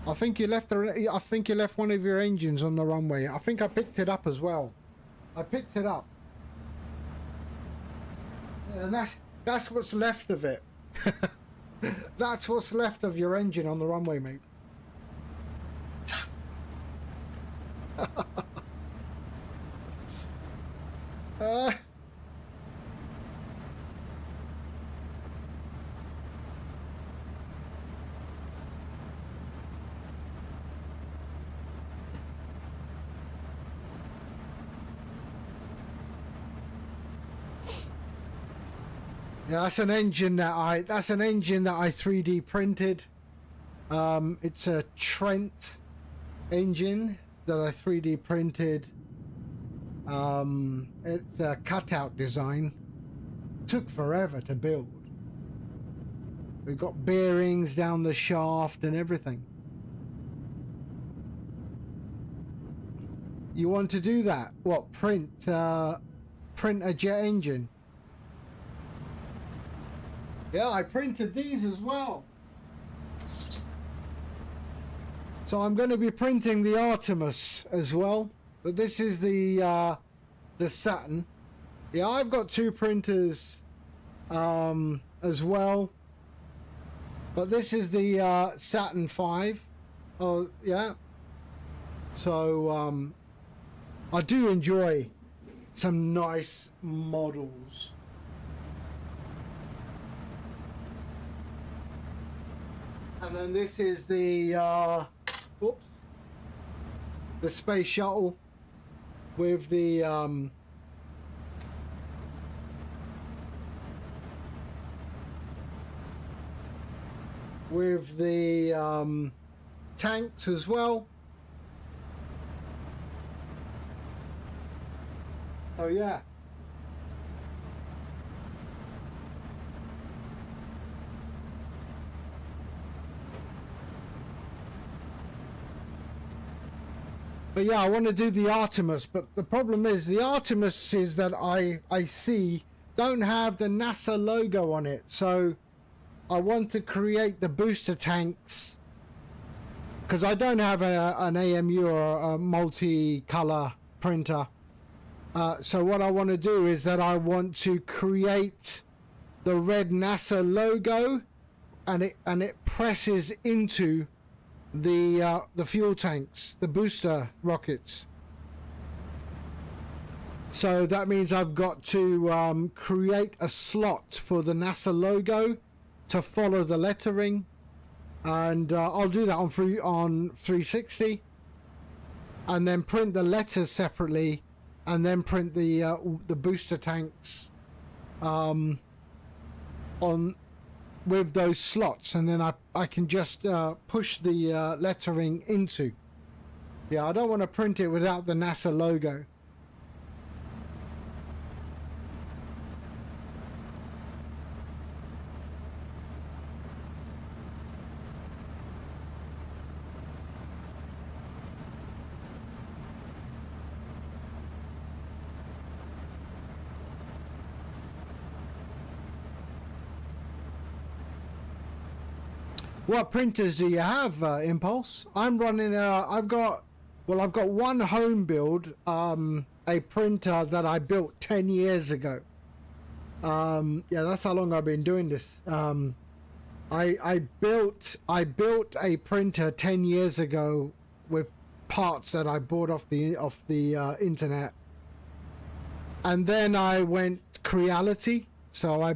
I think you left. I think you left one of your engines on the runway. I think I picked it up as well. I picked it up, and that's what's left of it. That's what's left of your engine on the runway, mate. Yeah, that's an engine that I 3D printed. It's a Trent engine that I 3D printed. It's a cutout design. Took forever to build. We've got bearings down the shaft and everything. You want to do that? What, print a jet engine? Yeah, I printed these as well. So I'm going to be printing the Artemis as well. But this is the Saturn. Yeah, I've got two printers as well. But this is the Saturn 5. Oh, yeah. So I do enjoy some nice models. And then this is the space shuttle with the tanks as well. Oh yeah. But yeah, I want to do the Artemis, but the problem is the Artemises that I see don't have the NASA logo on it. So I want to create the booster tanks because I don't have an AMU or a multi-color printer. So what I want to do is that I want to create the red NASA logo, and it presses into the fuel tanks, the booster rockets. So that means I've got to create a slot for the NASA logo to follow the lettering, and I'll do that on 360, and then print the letters separately, and then print the booster tanks on with those slots, and then I can just push the lettering into. Yeah, I don't want to print it without the NASA logo. What printers do you have, Impulse? I'm running I've got one home build, a printer that I built 10 years ago. Yeah, that's how long I've been doing this. I built a printer 10 years ago with parts that I bought off the internet. And then I went Creality. So I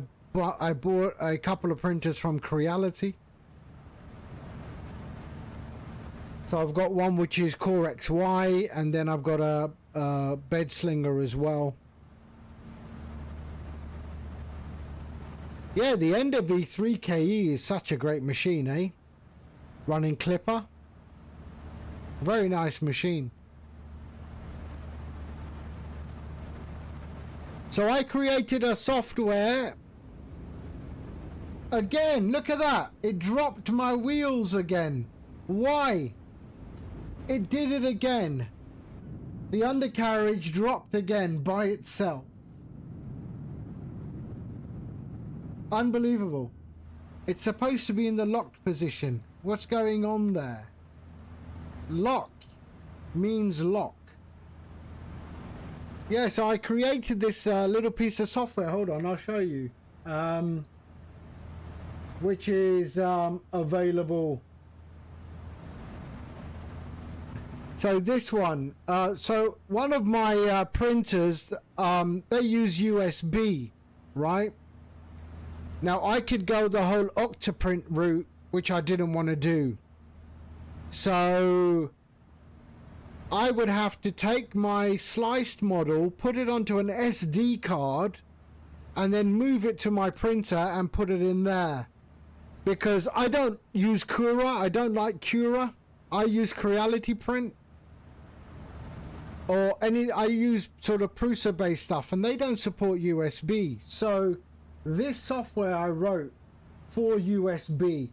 bought a couple of printers from Creality. So I've got one which is Core XY, and then I've got a bed slinger as well. Yeah, the Ender V3KE is such a great machine, eh? Running Clipper. Very nice machine. So I created a software. Again, look at that. It dropped my wheels again. Why? It did it again. The undercarriage dropped again by itself. Unbelievable. It's supposed to be in the locked position. What's going on there? Lock means lock. Yeah, so I created this little piece of software. Hold on, I'll show you. Which is available. So this one, so one of my printers, they use USB, right? Now I could go the whole Octoprint route, which I didn't want to do. So I would have to take my sliced model, put it onto an SD card, and then move it to my printer and put it in there. Because I don't use Cura, I don't like Cura. I use Creality Print. Or I use sort of Prusa based stuff, and they don't support USB. So this software I wrote for USB,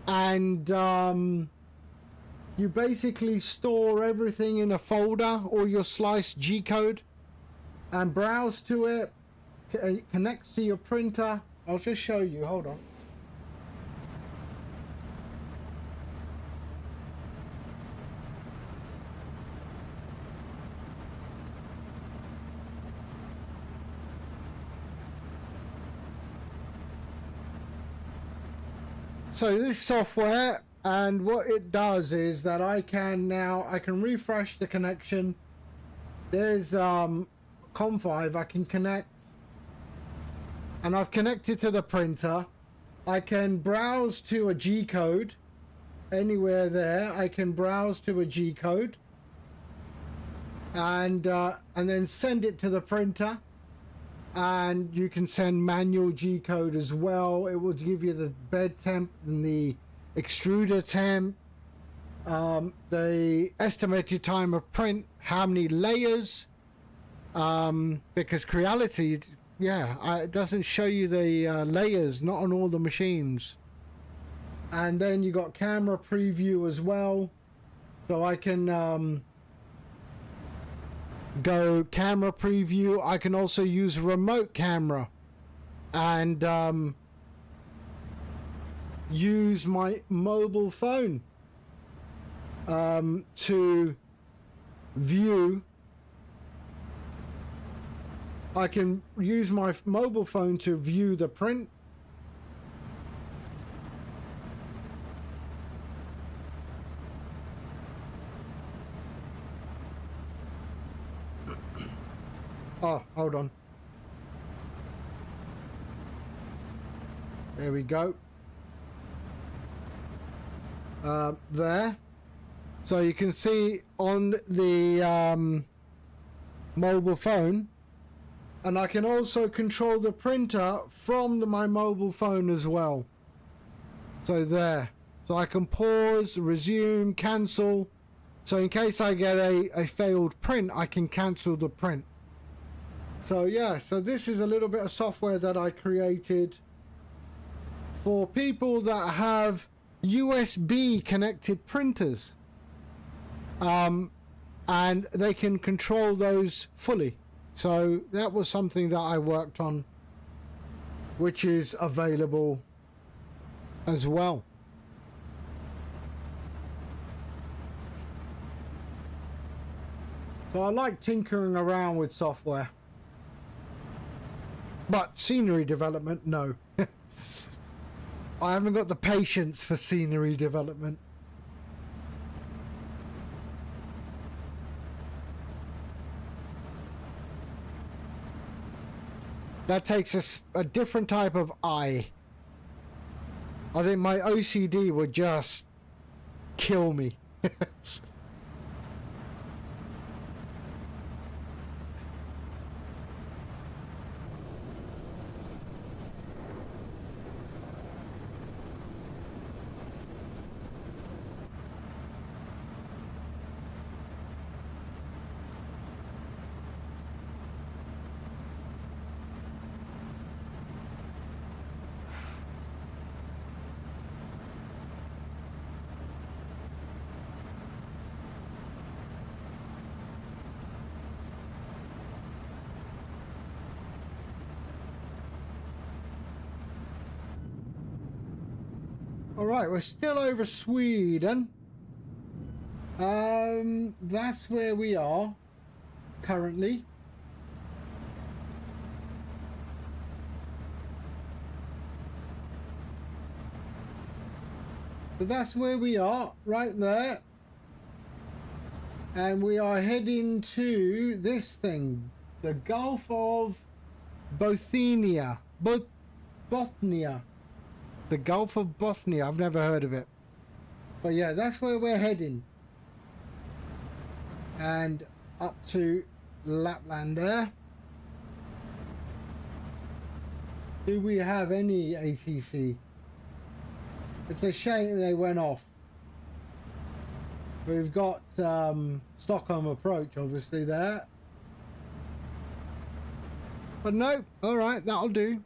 and you basically store everything in a folder or your sliced G code and browse to it. It connects to your printer. I'll just show you, hold on. So this software, and what it does is that I can refresh the connection. There's COM5 I can connect, and I've connected to the printer. I can browse to a G code anywhere there. I can browse to a G code and then send it to the printer. And you can send manual G code as well. It will give you the bed temp and the extruder temp, the estimated time of print, how many layers, because Creality, it doesn't show you the layers, not on all the machines. And then you got camera preview as well, so I can go camera preview. I can also use remote camera and use my mobile phone to view. I can use my mobile phone to view the print. Oh, hold on. There we go. There. So you can see on the mobile phone, and I can also control the printer from my mobile phone as well. So there. So I can pause, resume, cancel. So in case I get a failed print, I can cancel the print. So yeah, so this is a little bit of software that I created for people that have USB connected printers. And they can control those fully. So that was something that I worked on, which is available as well. So I like tinkering around with software. But scenery development, no. I haven't got the patience for scenery development. That takes a different type of eye. I think my OCD would just kill me. Alright, we're still over Sweden. That's where we are currently. So that's where we are, right there. And we are heading to this thing, the Gulf of Bothnia. Bothnia. The Gulf of Bothnia. I've never heard of it. But yeah, that's where we're heading. And up to Lapland there. Do we have any ATC? It's a shame they went off. We've got Stockholm approach obviously there. But no, alright, that'll do.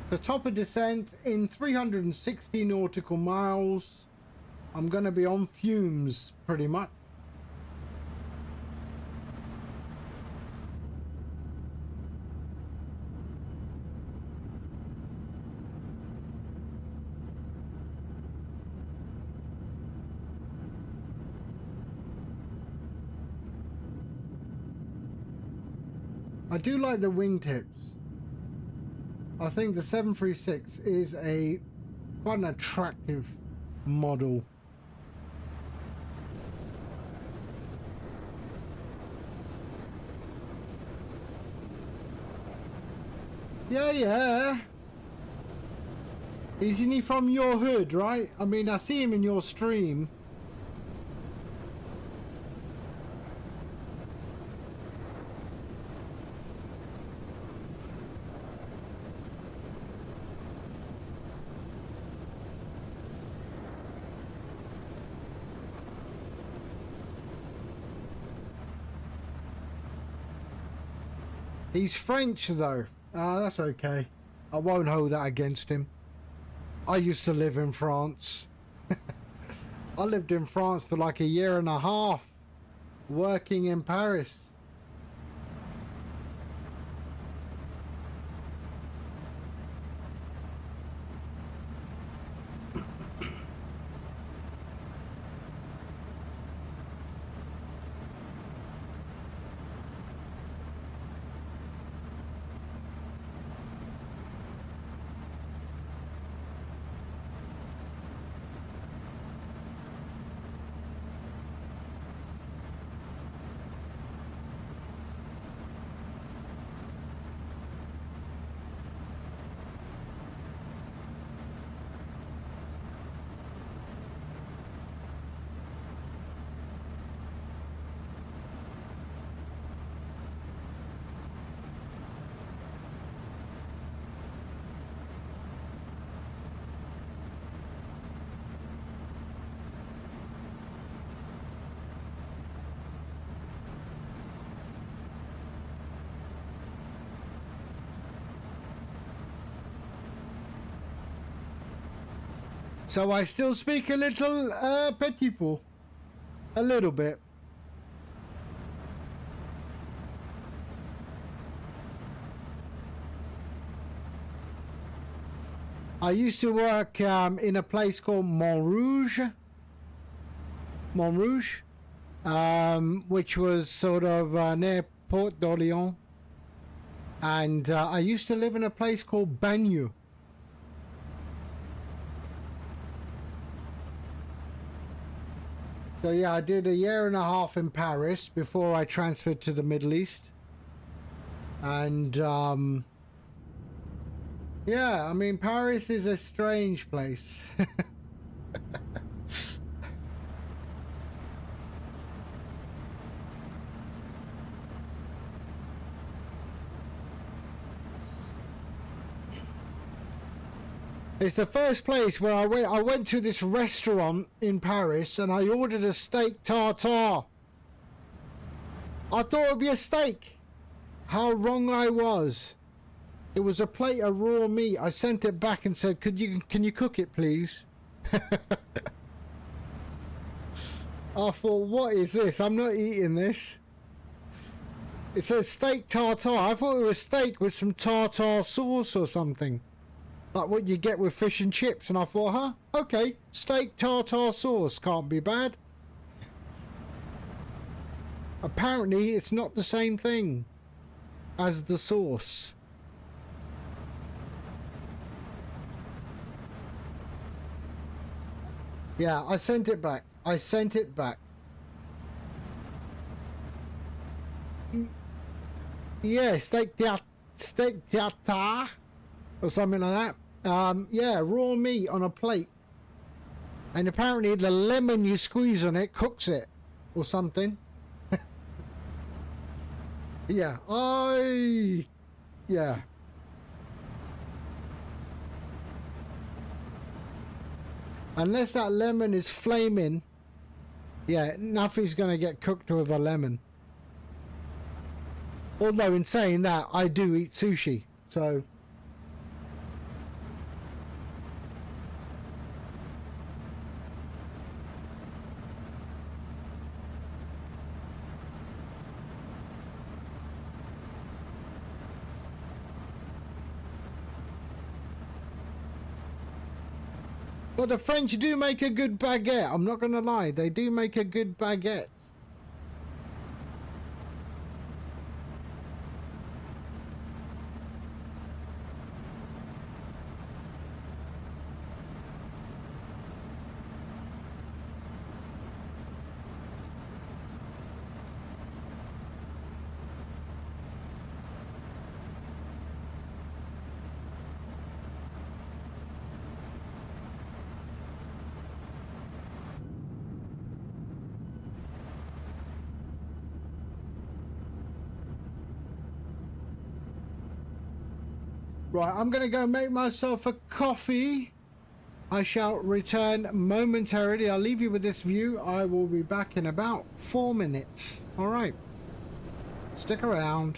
The top of descent in 360 nautical miles. I'm going to be on fumes pretty much. I do like the wingtips. I think the 736 is quite an attractive model. Yeah. Isn't he from your hood, right? I mean, I see him in your stream. He's French though. That's okay. I won't hold that against him. I used to live in France. I lived in France for like a year and a half, working in Paris. So I still speak a little petit peu. A little bit. I used to work in a place called Montrouge, which was sort of near Port d'Orléans. And I used to live in a place called Bagneux. So yeah, I did a year and a half in Paris before I transferred to the Middle East. And yeah, I mean, Paris is a strange place. It's the first place where I went. I went to this restaurant in Paris and I ordered a steak tartare. I thought it would be a steak. How wrong I was. It was a plate of raw meat. I sent it back and said, can you cook it, please? I thought, what is this? I'm not eating this. It says steak tartare. I thought it was steak with some tartare sauce or something. Like what you get with fish and chips. And I thought, huh? Okay, steak tartare sauce. Can't be bad. Apparently, it's not the same thing as the sauce. Yeah, I sent it back. I sent it back. Yeah, steak tartare or something like that. Yeah, raw meat on a plate. And apparently the lemon you squeeze on it cooks it or something. Yeah, yeah. Unless that lemon is flaming, yeah, nothing's going to get cooked with a lemon. Although in saying that, I do eat sushi, so... But the French do make a good baguette. I'm not going to lie. They do make a good baguette. Right, I'm going to go make myself a coffee. I shall return momentarily. I'll leave you with this view. I will be back in about 4 minutes. All right. Stick around.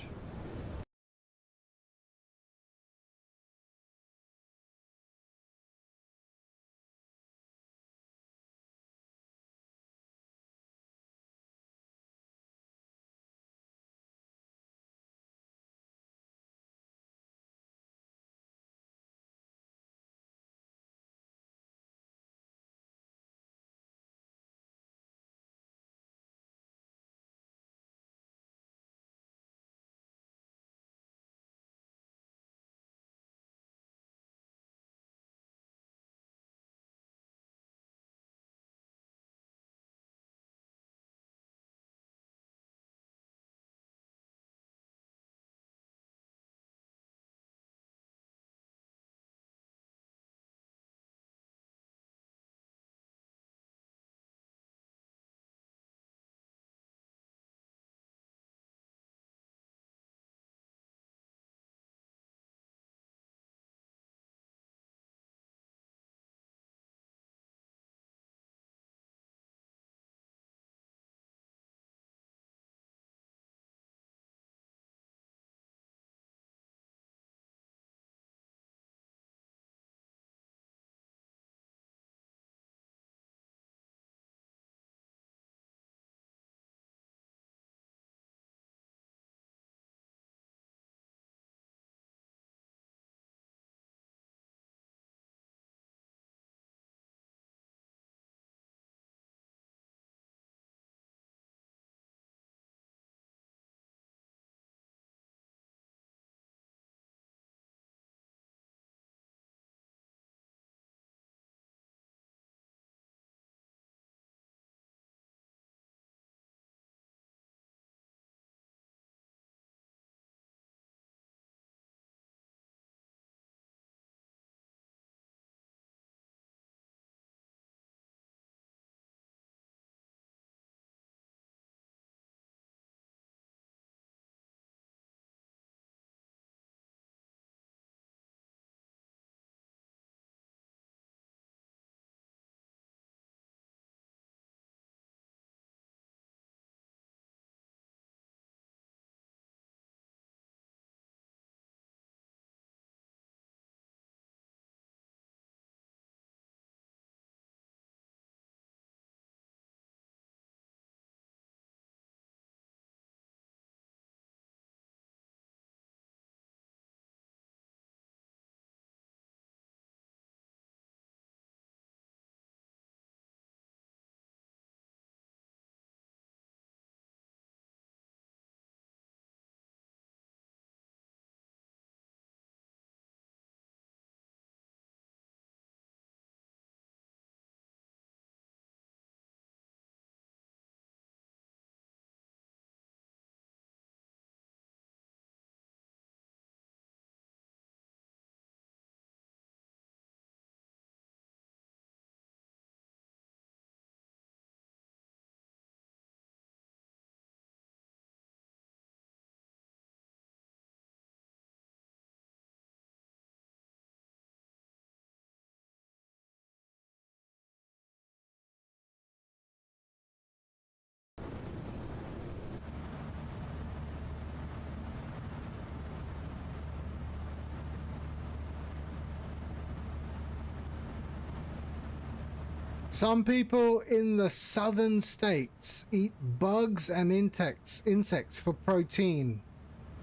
Some people in the southern states eat bugs and insects for protein.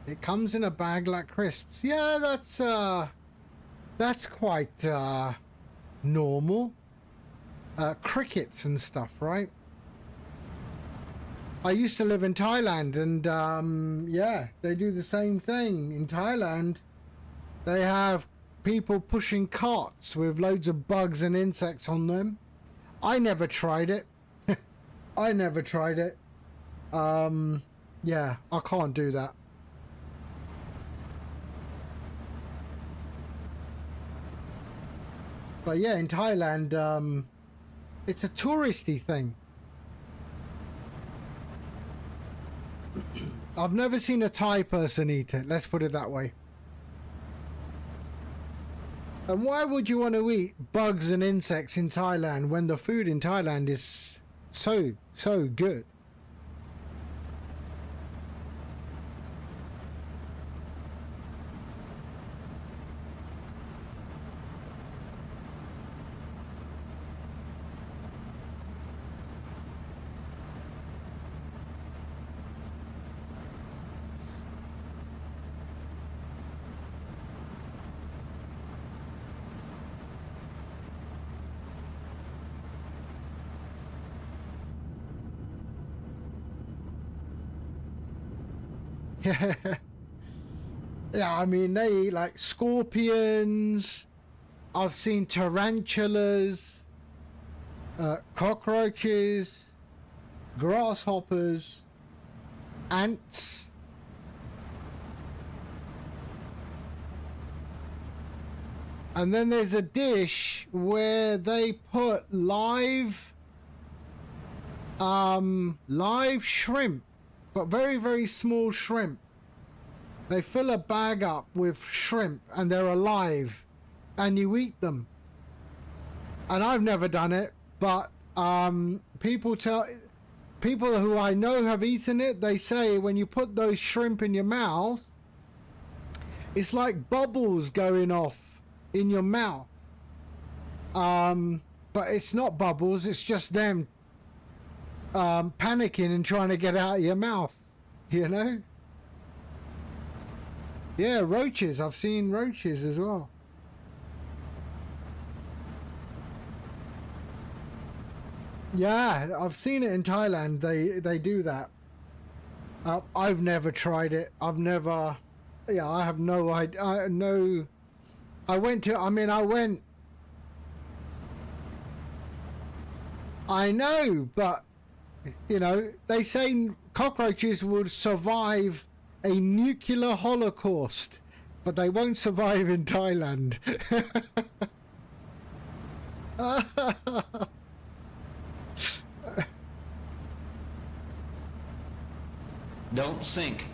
It comes in a bag like crisps. Yeah, that's quite normal. Crickets and stuff, right? I used to live in Thailand, and yeah, they do the same thing. In Thailand, they have people pushing carts with loads of bugs and insects on them. I never tried it. I never tried it. Yeah, I can't do that. But yeah, in Thailand, it's a touristy thing. I've never seen a Thai person eat it, let's put it that way. And why would you want to eat bugs and insects in Thailand when the food in Thailand is so good? Yeah, I mean, they eat like scorpions. I've seen tarantulas, cockroaches, grasshoppers, ants. And then there's a dish where they put live shrimp, but very small shrimp. They fill a bag up with shrimp and they're alive, and you eat them. And I've never done it, but people who I know have eaten it. They say when you put those shrimp in your mouth, it's like bubbles going off in your mouth. But it's not bubbles, it's just them panicking and trying to get out of your mouth, you know? Yeah, roaches. I've seen roaches as well. Yeah, I've seen it in Thailand. They do that. I've never tried it. I have no idea. I know, but you know, they say cockroaches would survive a nuclear holocaust, but they won't survive in Thailand. Don't sink.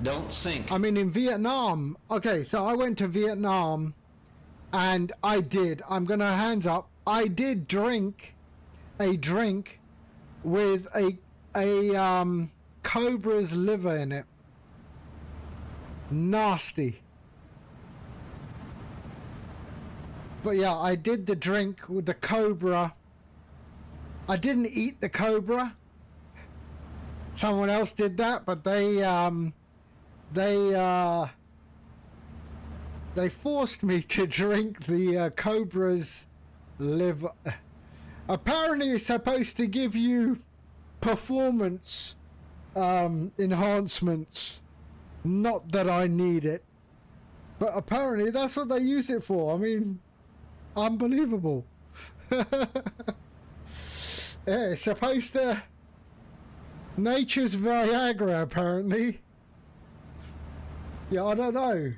Don't sink. I mean, in Vietnam, okay, so I went to Vietnam and I'm gonna hands up, I did drink a drink with a cobra's liver in it. Nasty. But yeah, I did the drink with the cobra. I didn't eat the cobra. Someone else did that, but they forced me to drink the cobra's liver. Apparently it's supposed to give you performance enhancements. Not that I need it, but apparently that's what they use it for. I mean, unbelievable. Yeah, it's supposed to... Nature's Viagra, apparently. Yeah, I don't know.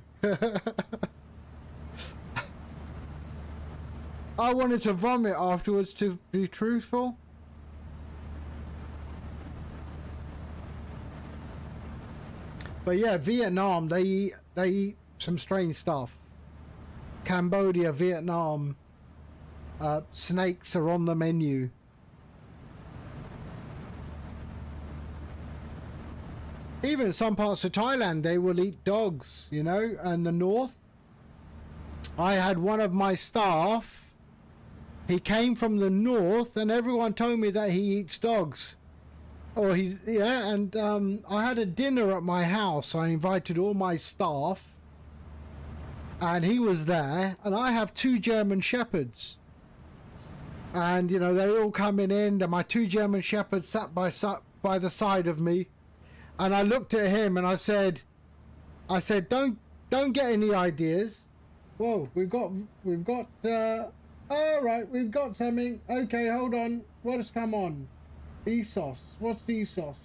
I wanted to vomit afterwards, to be truthful. But yeah, Vietnam, they eat some strange stuff. Cambodia, Vietnam, snakes are on the menu. Even some parts of Thailand, they will eat dogs, you know, and the north. I had one of my staff he came from the north, and everyone told me that he eats dogs. Or and I had a dinner at my house. I invited all my staff, and he was there, and I have 2 German Shepherds. And, you know, they're all coming in, and my 2 German Shepherds sat by the side of me. And I looked at him and I said, don't get any ideas. Whoa, we've got, all right, we've got something. Okay, hold on. What has come on? ESOS. What's ESOS?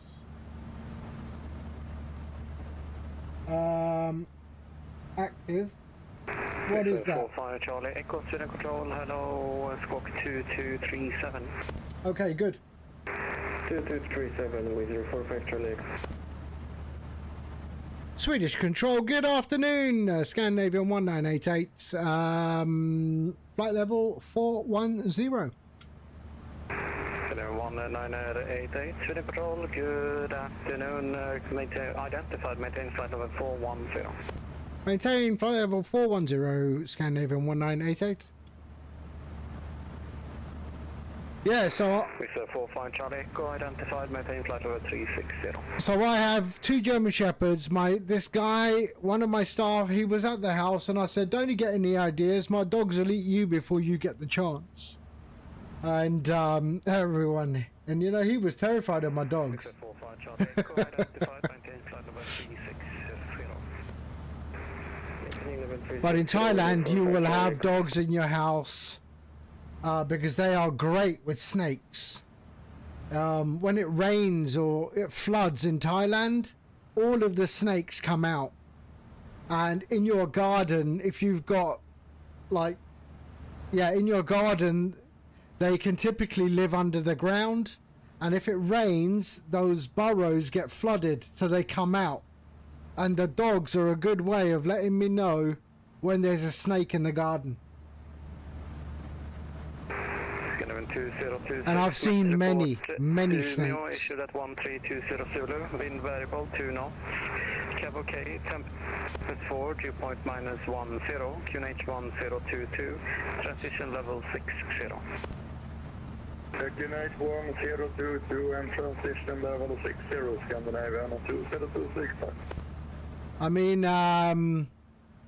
Active. What is that? Fire Charlie, Echo Student Control, hello, Squawk 2237. Okay, good. 2237 with 045 Charlie. Swedish Control, good afternoon. Scandinavian 1988. Flight level 410. Hello, 19888, Swedish Control, good afternoon. Identified, maintain flight level 410. Maintain flight level 410, Scandinavian 1988. Yeah, so With 45 Charlie Echo, identified, maintain flight level 360. so I have 2 German Shepherds. This guy, one of my staff, he was at the house, and I said, "Don't you get any ideas? My dogs will eat you before you get the chance." And everyone, and you know, he was terrified of my dogs. With 45 Charlie Echo, identified, maintain flight level 360. But in Thailand, you will have dogs in your house because they are great with snakes. When it rains or it floods in Thailand, all of the snakes come out. And in your garden, if you've got in your garden, they can typically live under the ground. And if it rains, those burrows get flooded, so they come out. And the dogs are a good way of letting me know when there's a snake in the garden. And I've seen many snakes. Issued at 1320 Zulu, wind variable 2 knots, cab OK, temperature 4, dew point -10, QNH 1022, transition level 60. QNH 1022 and transition level 60, Scandinavian 2026. I mean,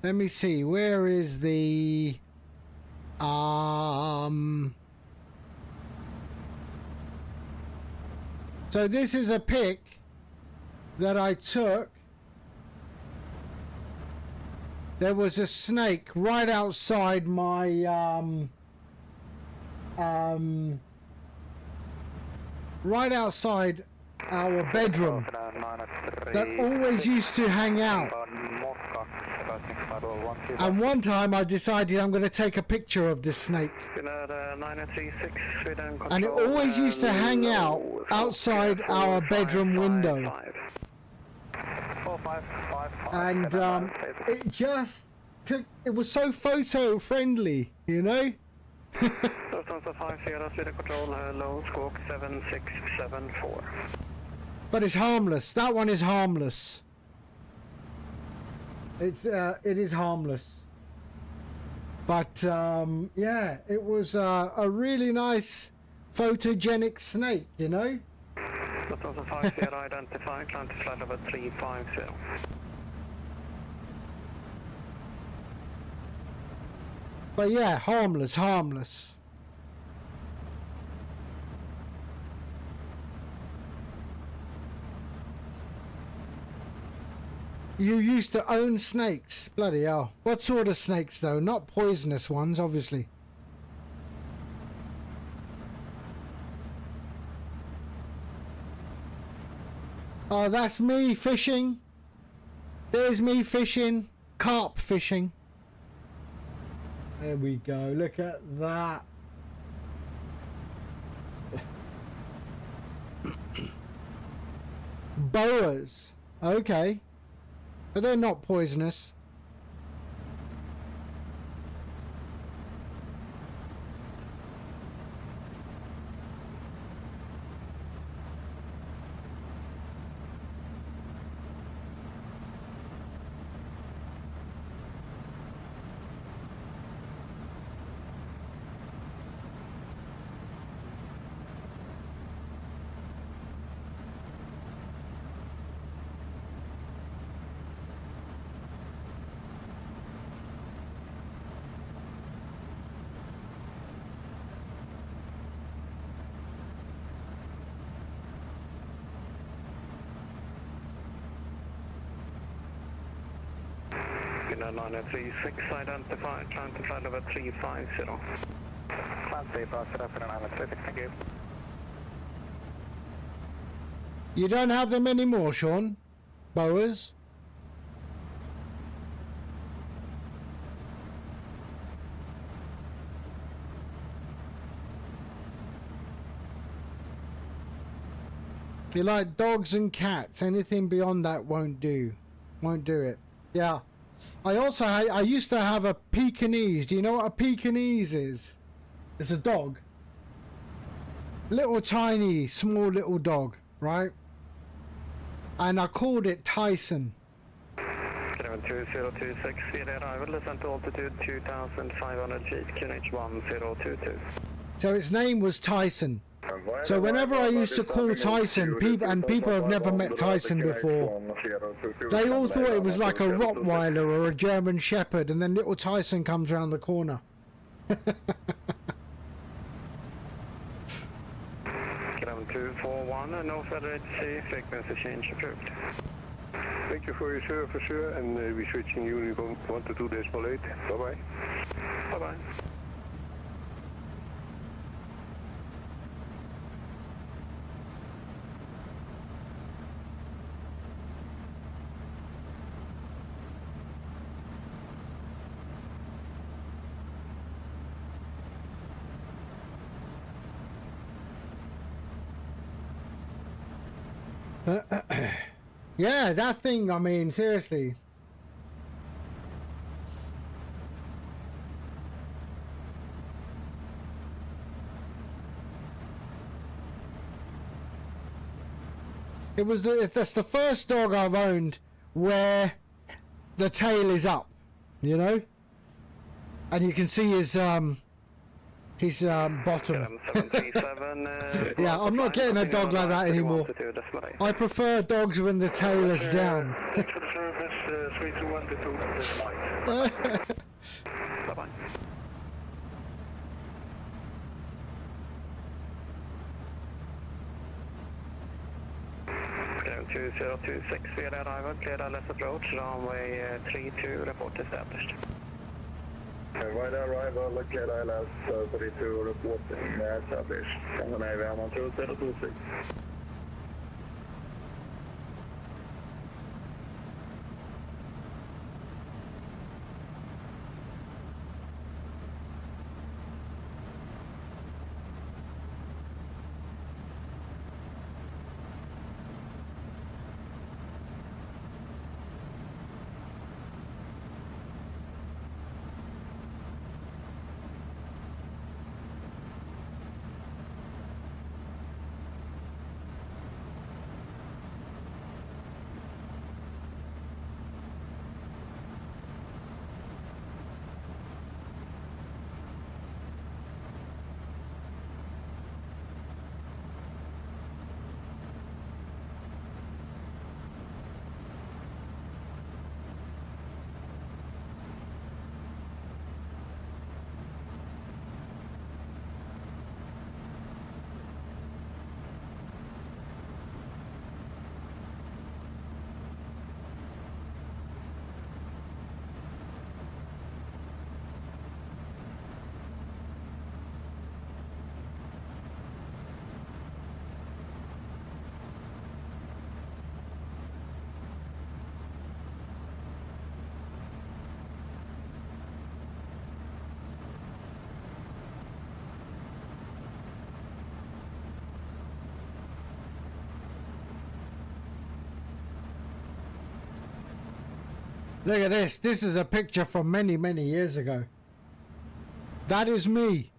let me see, where is the, so this is a pic that I took. There was a snake right outside my, right outside our bedroom that always used to hang out. And one time I decided I'm going to take a picture of this snake. And it always used to hang out outside our bedroom window. And it just took, it was so photo friendly, you know? But it's harmless. That one is harmless. It is harmless. But yeah, it was a really nice photogenic snake, you know? Identified, climb to flight level 350. But yeah, harmless. You used to own snakes, bloody hell. What sort of snakes though? Not poisonous ones, obviously. Oh, that's me fishing. There's me fishing. Carp fishing. There we go. Look at that. Boas. Okay. But they're not poisonous. liner 36, identified, trying to fly level 350. Climb safe, set up in liner 36, thank you. You don't have them anymore, Sean? Boas? You like dogs and cats. Anything beyond that won't do. Won't do it. Yeah. I used to have a Pekingese. Do you know what a Pekingese is? It's a dog. Little tiny, small little dog, right? And I called it Tyson. 2026, VD arrival, descent to altitude 2,500 feet, QNH 1022. So its name was Tyson. So whenever I used to call Tyson, people have never met Tyson before, they all thought it was like a Rottweiler or a German Shepherd, and then little Tyson comes around the corner. Kram 241, no federate C, frequency change approved. Thank you for your service, sir, and we're switching Uniform 122.8. Bye-bye. Bye-bye. Yeah, that thing, I mean, seriously. That's the first dog I've owned where the tail is up, you know? And you can see his bottom. Yeah, I'm not getting a dog like that anymore. I prefer dogs when the tail is down. Bye-bye. 2026, VD arrival, clear LS approach, runway 32, report established. Right arrival, clear LS 32, report established. Copenhagen 1026. Look at this. This is a picture from many, many years ago. That is me.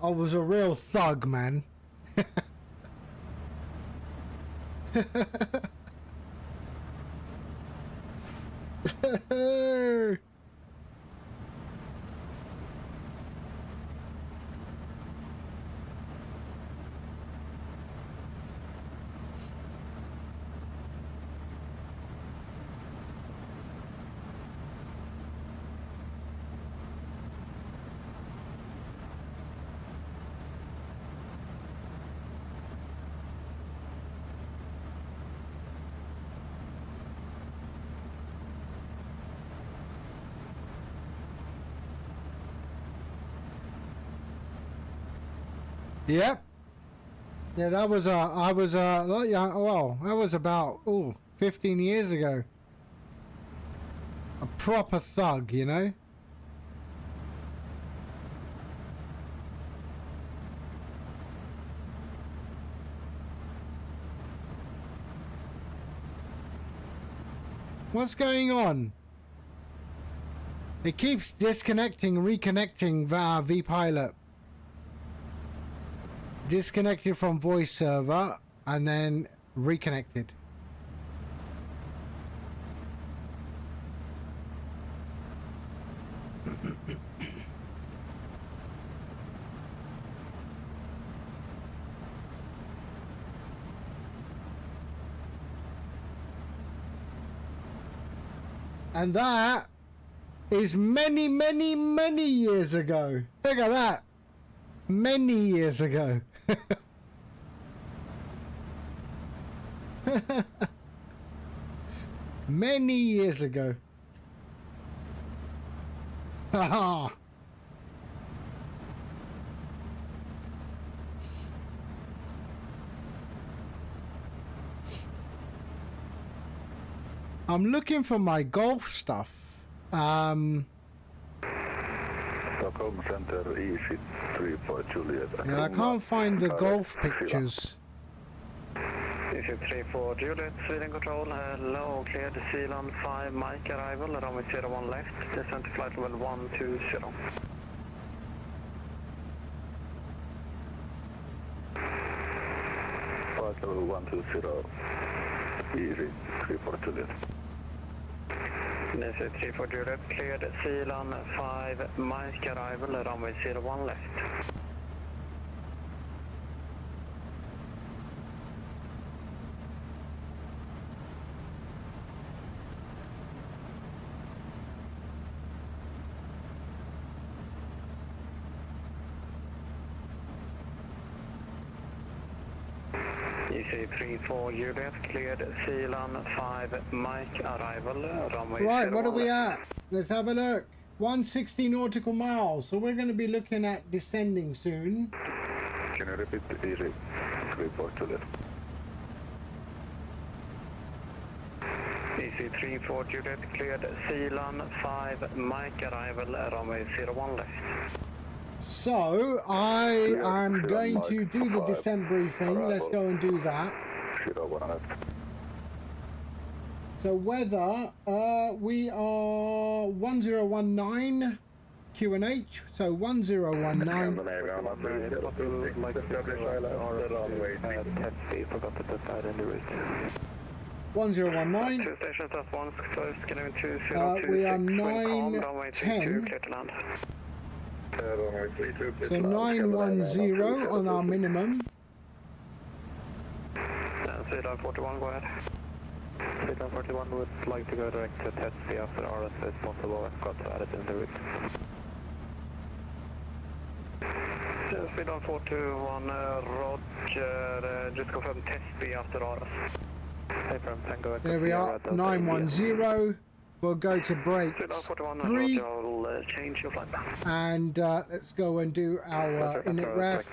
I was a real thug, man. Yep. Yeah, that was I was young. Well, that was about 15 years ago. A proper thug, you know. What's going on? It keeps disconnecting, reconnecting via vPilot. Disconnected from voice server and then reconnected. And that is many, many, many years ago. Look at that. Many years ago. Many years ago. Haha. I'm looking for my golf stuff. Stockholm Center, Easy 3 for Juliet. Yeah, I can't find the golf pictures. Easy 3 for Juliet, Sweden Control, hello, cleared Zealand 5, Mike arrival, runway 01 left, descent to flight level 120. Flight level 120, Easy 3 for Juliet. Easy 3 for Juliet, cleared Zealand 5, Mike arrival, runway 01 left. EC3 for Juliet, cleared Zealand 5, Mike arrival, runway Right, what are 01 we left. at? Let's have a look. 160 nautical miles. So we're going to be looking at descending soon. Can you repeat Easy 3 for Juliet? EC3 for Juliet, cleared Zealand 5, Mike arrival, runway 01 left. So I am going to do the descent briefing. Let's go and do that. 01 left. So weather, we are 1019 QNH. So 1019. Two 1019. stations at once, closed, scanning 202. We are runway 910. 32, clear to land. So 910 on our minimum. Zealand 41, go ahead. Zealand 41 would like to go direct to Tetsi after RS is possible. I've got to add it in the route. Zealand 421, Roger, just confirm Tesby after RS. There we are, 910. We'll go to break Zealand 41, 3. Roger, I'll change your flight back. And let's go and do our init ref.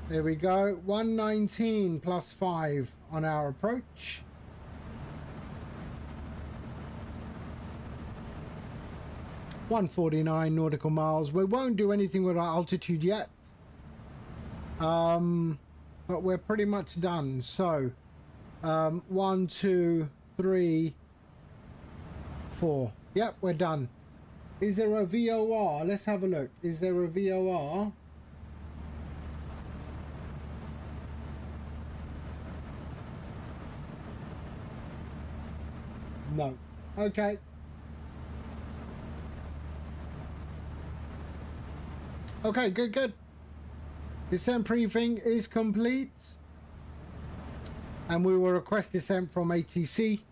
There we go, 119 plus 5 on our approach. $149 nautical miles. We won't do anything with our altitude yet. But we're pretty much done. So 1, 2, 3, 4. Yep, we're done. Is there a VOR? Let's have a look. Is there a VOR? No. Okay. Okay, good. Descent briefing is complete. And we will request descent from ATC.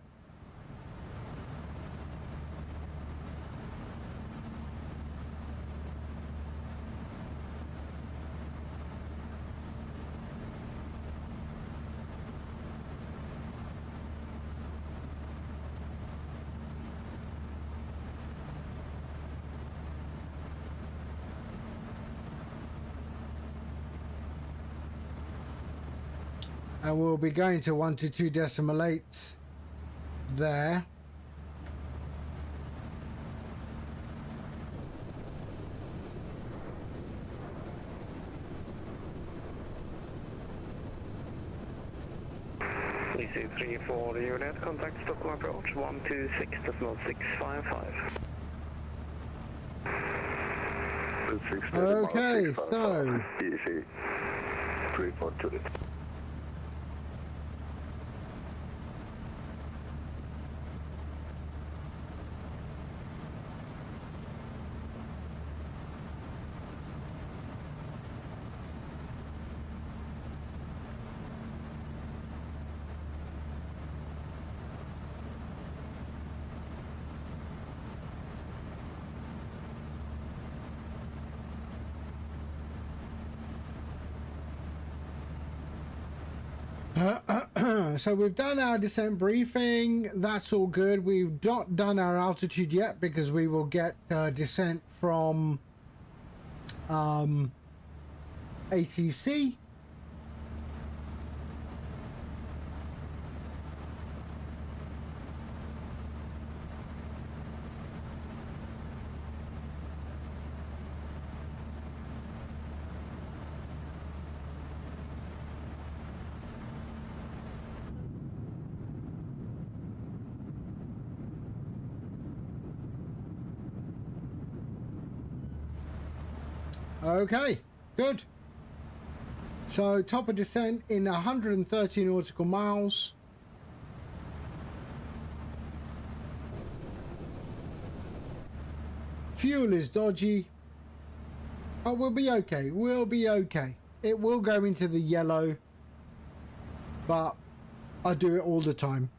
And we'll be going to 122.8 there. DC34 unit, contact Stockholm approach 126.655. Okay, so DC 342. so we've done our descent briefing. That's all good. We've not done our altitude yet because we will get descent from ATC. Okay, good. So top of descent in 130 nautical miles. Fuel is dodgy. But we'll be okay. We'll be okay. It will go into the yellow. But I do it all the time.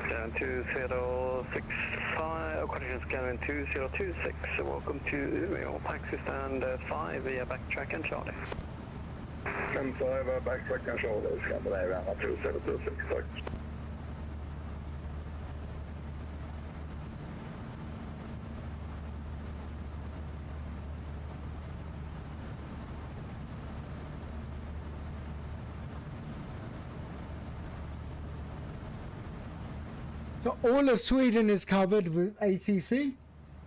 Scan 2065, condition scan 2026, welcome to Umeå, taxi stand 5 via backtrack and Charlie. Stand 5, backtrack and Charlie, scan the around 2026, tack. So all of Sweden is covered with ATC.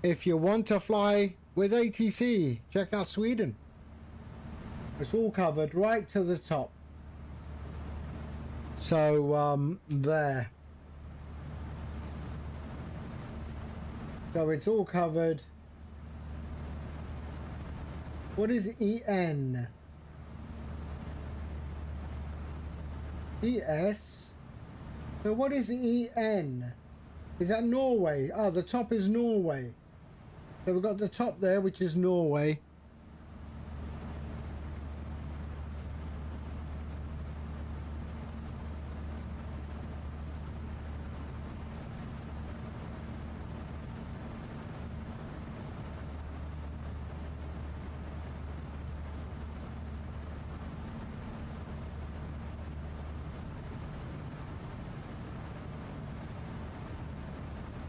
If you want to fly with ATC, check out Sweden. It's all covered right to the top. So there. So it's all covered. What is EN? ES? So what is EN? Is that Norway? Oh, the top is Norway. So we've got the top there, which is Norway.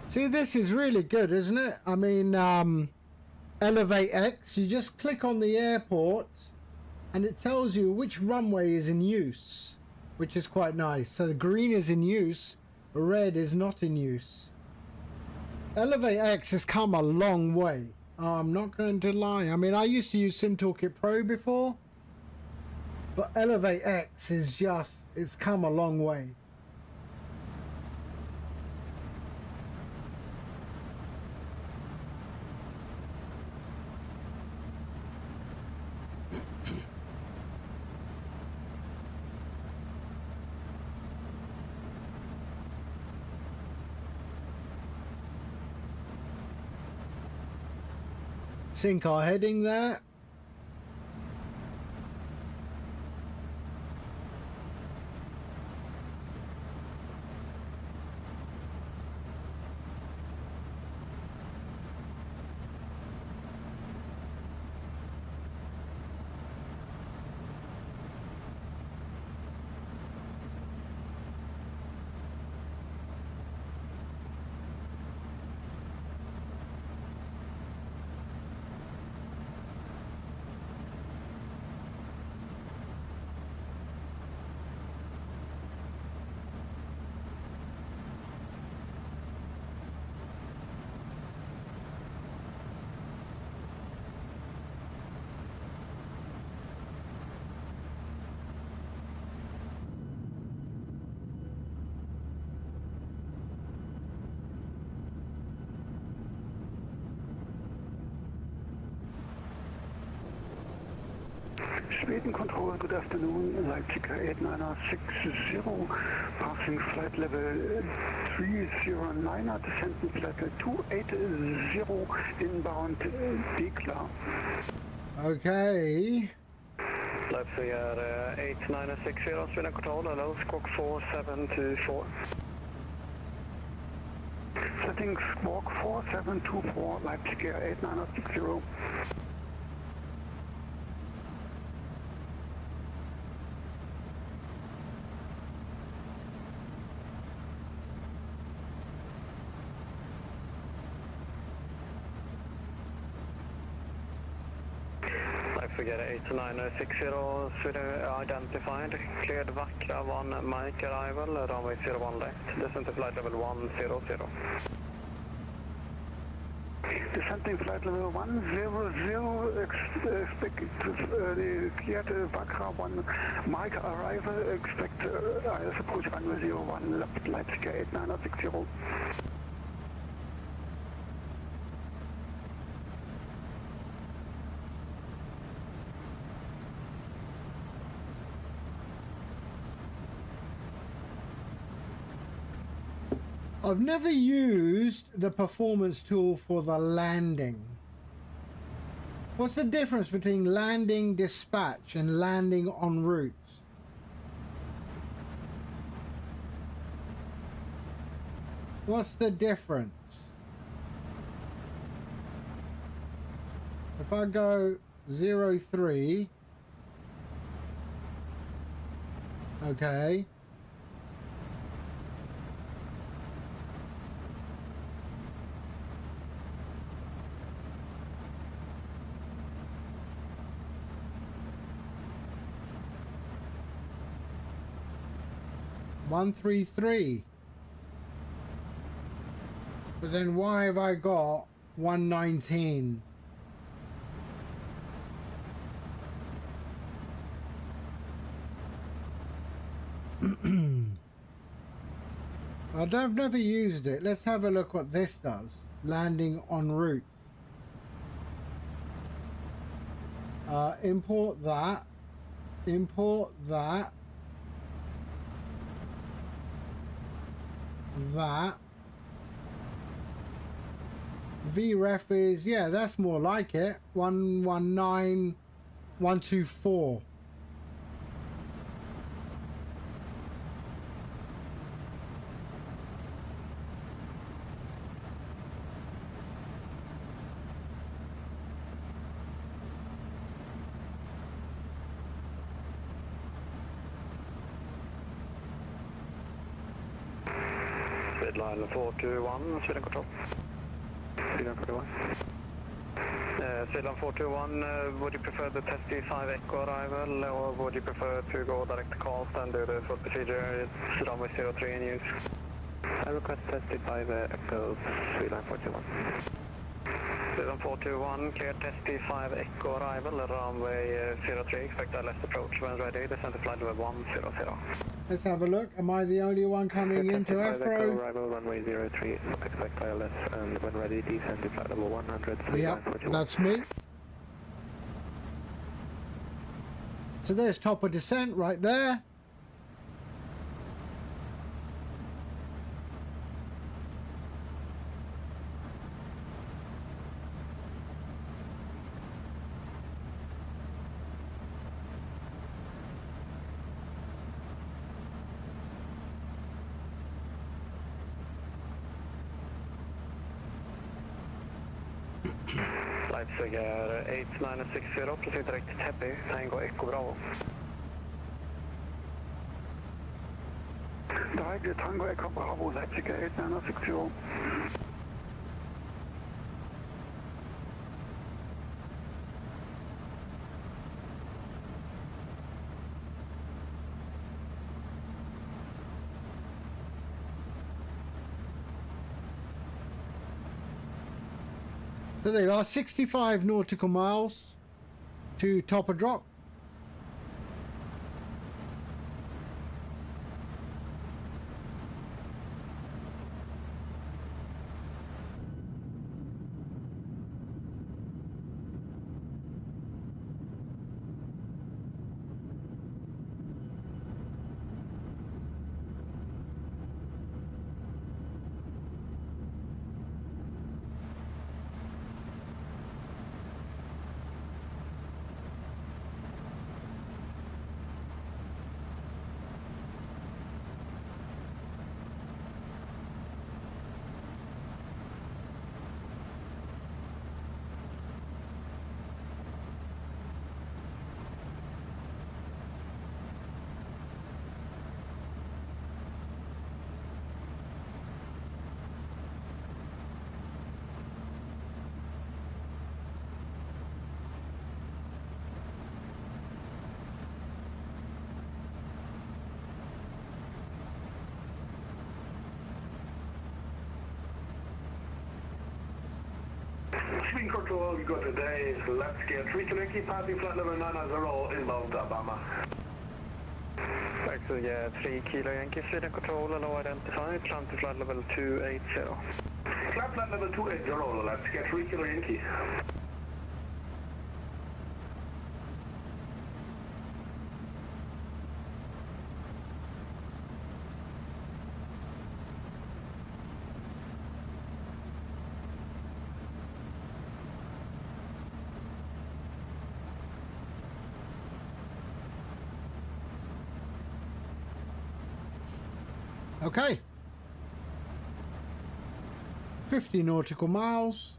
See, this is really good, isn't it? I mean, Elevate X, you just click on the airport and it tells you which runway is in use, which is quite nice. So the green is in use, red is not in use. Elevate X has come a long way. I'm not going to lie. I mean, I used to use SimToolkit Pro before, but Elevate X is just, it's come a long way. Sync our heading there. Speaking control, good afternoon. Leipzig 8960, passing flight level 309, descending flight level 280, inbound declar. Okay. Leipzig 8960, Sweden control, hello, squawk 4724. Setting squawk 4724, Leipzig 8960. Forget 8960, Sweden identified, cleared Vakra 1 Mike arrival, runway 01 left, descending flight level 100. Descending flight level 100, expect cleared Vakra 1 Mike arrival, expect ILS approach runway 01 left, Leipzig 8960. I've never used the performance tool for the landing. What's the difference between landing dispatch and landing en route? What's the difference? If I go 03, okay. One, 3, 3. But then why have I got 119? I've never used it. Let's have a look what this does. Landing en route. Import that. Import that. That. VREF is, yeah, that's more like it. 119124. Line 421, Sweden control. Sweden 41. Sweden 421, would you prefer the test D5 Echo arrival or would you prefer to go direct to coast and do the full procedure? It's runway 03 in use. I request test D5 Echo, Sweden 421. Sweden 421, clear test D5 Echo arrival, runway 03, expect ILS approach when ready, descend to flight level 100. Let's have a look. Am I the only one coming into Afro? Arrival runway 03, expect ILS, and when ready, descend to flight level 100. Yep, that's me. So there's top of descent right there. Leipzig 8960, proceed direct to Täby, Tango Echo Bravo. Direct Tango Echo Bravo, Leipzig 8960. So there are 65 nautical miles to top a drop. Swing control, we got today. Let's get 3 to Yankee, passing flight level 990 inbound Alabama. Taxi 3 Kilo Yankee, Sweden control, low identified, climb to flight level 280. Climb flight level 280, let's get 3 Kilo Yankee. Okay. 50 nautical miles.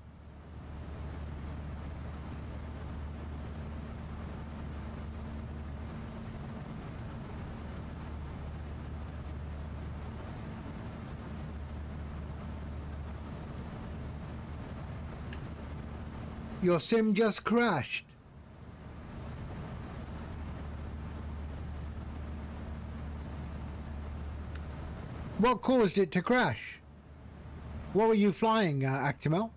Your sim just crashed. What caused it to crash? What were you flying, Actimel?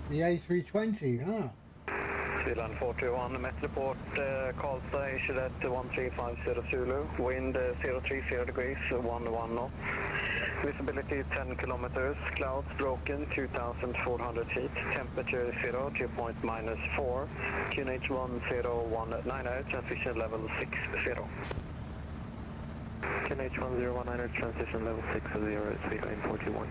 The A320, huh? Zealand 421, Met report, Karlstad issued at 1350 Zulu, wind 030 degrees, 11 knots. Visibility 10 kilometers, clouds broken 2,400 feet, temperature 0, dew point -4, QNH 1019, transition level 60. QNH 1019, transition level 60, Zealand 41.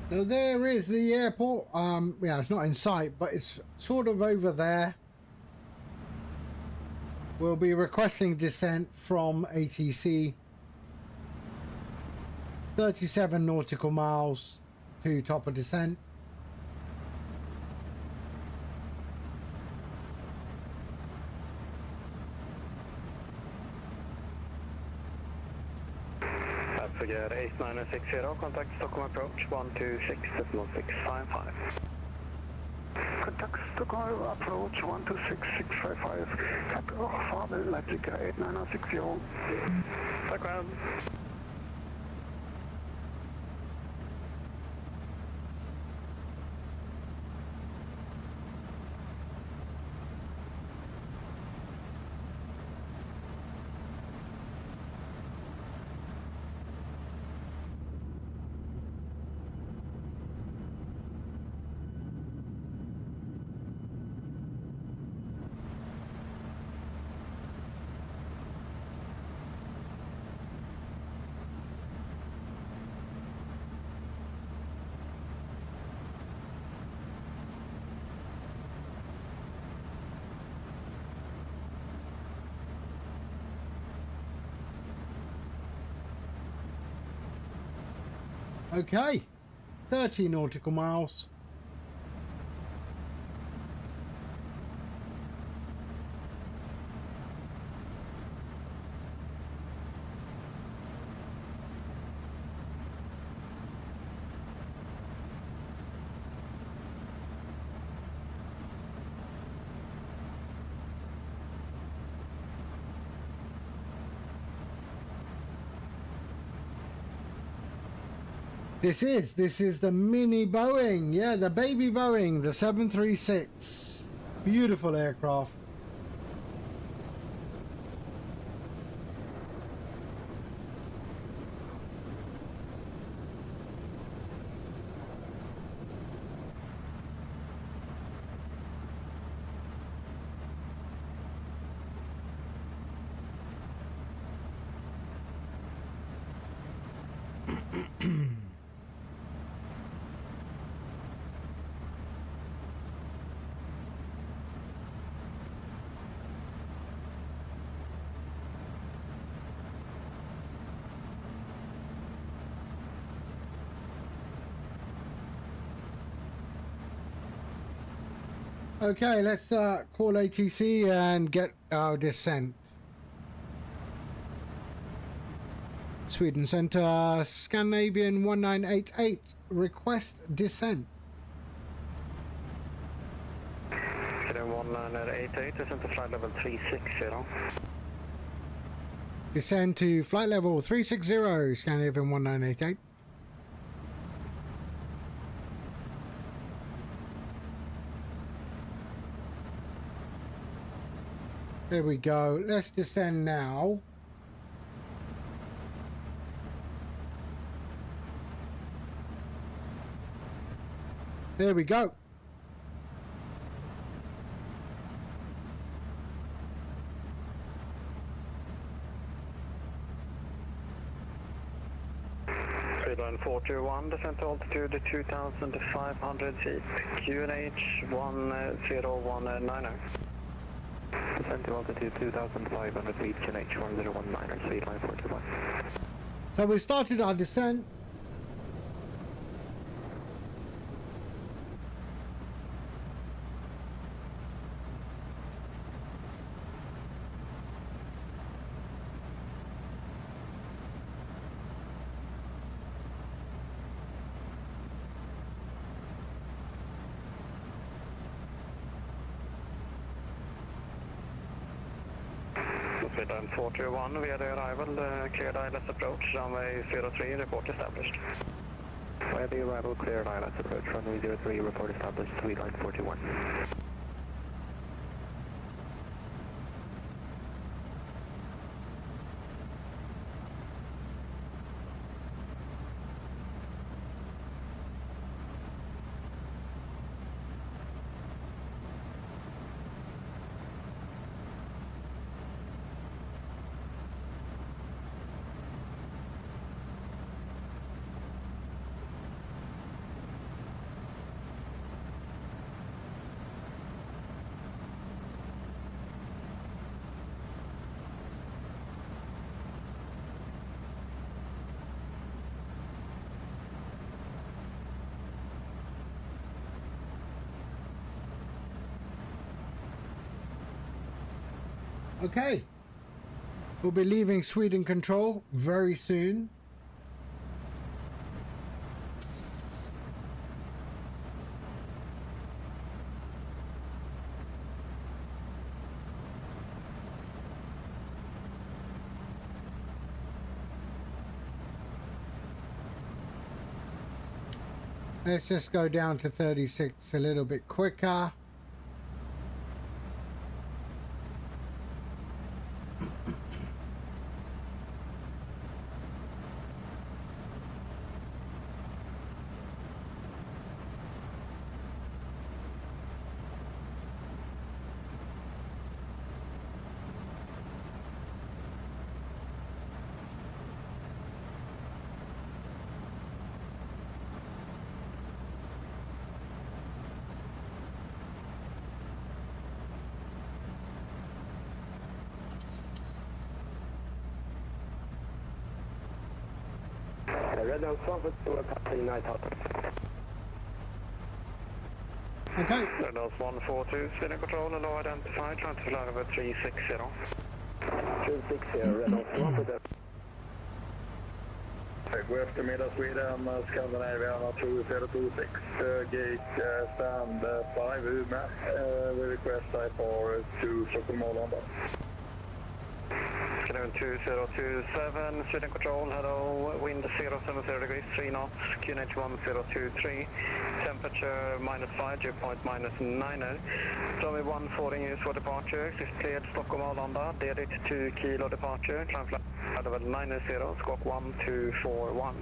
So there is the airport. Yeah, it's not in sight, but it's sort of over there. We'll be requesting descent from ATC. 37 nautical miles to top of descent. Figure 8960, contact Stockholm approach 126.655. Contact Stockholm approach 126.655. Tack off Father Electrica 8960. Tack väl. Okay, 30 nautical miles. This is the mini Boeing, yeah, the baby Boeing, the 736. Beautiful aircraft. Okay, let's call ATC and get our descent. Sweden Center, Scandinavian 1988, request descent. Sweden 1988, descend to flight level 360. Descend to flight level 360, Scandinavian 1988. There we go. Let's descend now. There we go. Sweden 421, descent to altitude 2,500 feet, QNH 10190. Descent to altitude 2,500 feet, QNH 1019, Sweden 421. So we started our descent. Sweden 421, we had arrival, cleared ILS approach, runway 03, report established. We had the arrival, cleared ILS approach, runway 03, report established, Sweden 421. Okay. We'll be leaving Sweden control very soon. Let's just go down to 36 a little bit quicker. Red Nose 1 for passing night out. Okay. Red Nose 142, Sweden control, hello identified, trying to fly over 360. 360, Red Nose 1 for that. God eftermiddag Sweden, Scandinavian 2026, gate stand 5 Umeå. We request for to Stockholm Arlanda. Canoe 2027, Sweden control, hello, wind 070 degrees, 3 knots, QNH 1023, temperature -5, dew point -9. Runway 14 use for departure, is cleared Stockholm Arlanda, DD 2 kilo departure, climb flight level 90, squawk 1241.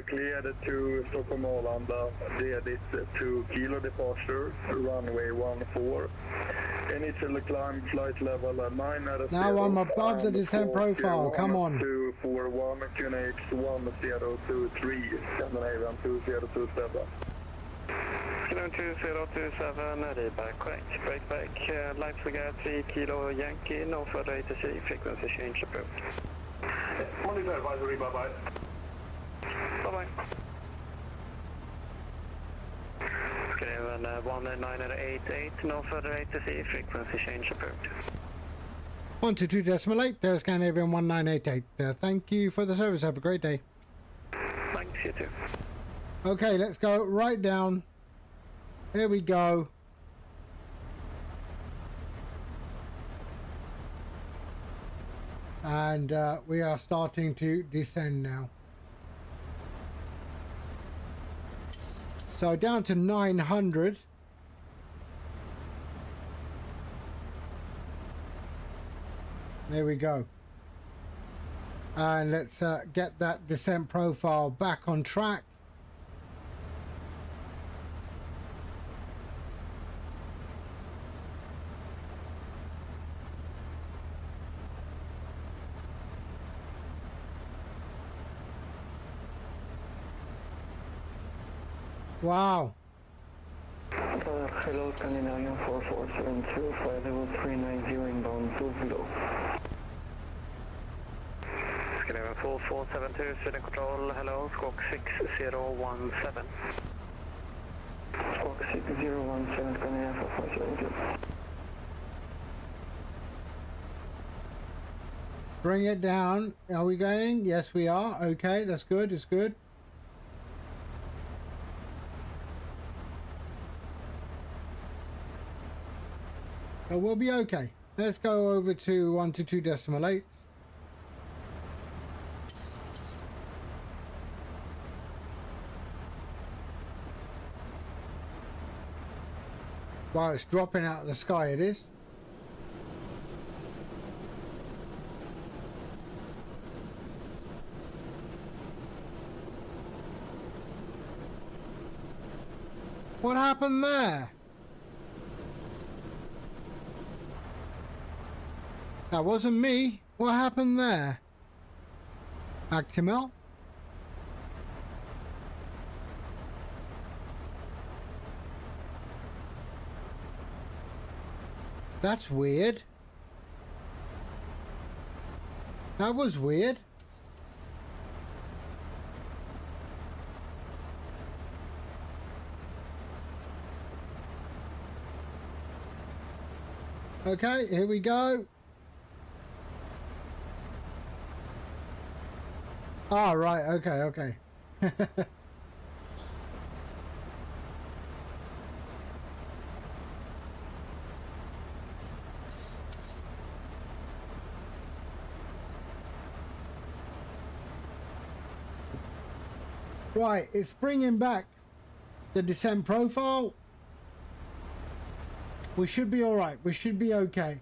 Cleared to Stockholm Arlanda, DD 2 kilo departure, runway 14. Initial climb flight level 90. Now I'm above the descent profile, come on. 241, QNH 1023, Scandinavian 2027. Canoe 2027, readback correct, break back, Leipzig 3 kilo Yankee, no further ATC, frequency change approved. Monitor advisory, bye-bye. Bye-bye. Skriven 1988, no further ATC, frequency change approved. 122.8, there's Scandinavian 1988. Thank you for the service. Have a great day. Thanks, you too. Okay, let's go right down. Here we go. And we are starting to descend now. So down to 900. There we go. And let's get that descent profile back on track. Wow. Hello, Scandinavian 4472, flight level 390 inbound to below. Scandinavian 4472, Sweden Control, hello, squawk 6017. Squawk 6017, Scandinavian 4472. Bring it down. Are we going? Yes, we are. Okay, that's good. It's good. But we'll be okay. Let's go over to 122.8. Wow, it's dropping out of the sky, it is. What happened there? That wasn't me. What happened there? Actimel? That's weird. That was weird. Okay, here we go. Ah, right, okay. Right, it's bringing back the descent profile. We should be all right. We should be okay.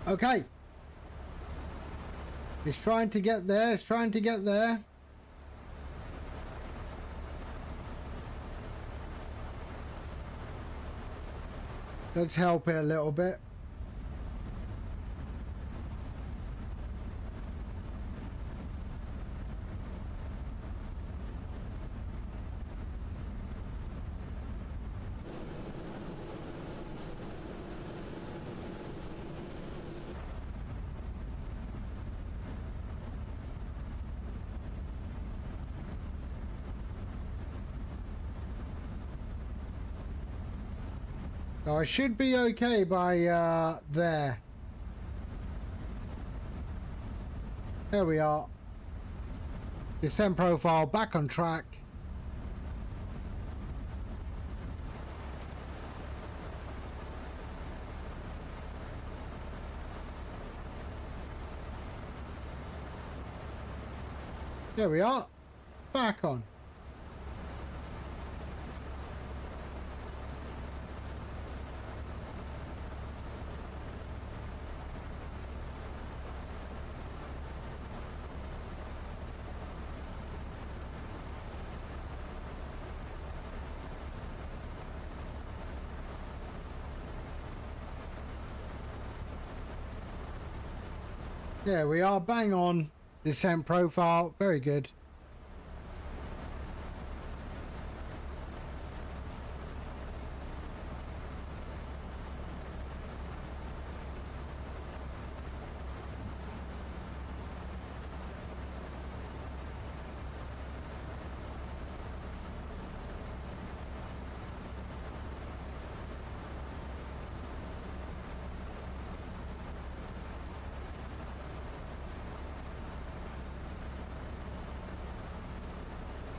Okay. It's trying to get there. It's trying to get there. Let's help it a little bit. So I should be okay by there. There we are. Descent profile back on track. There we are. Back on. There we are, bang on. Descent profile, very good.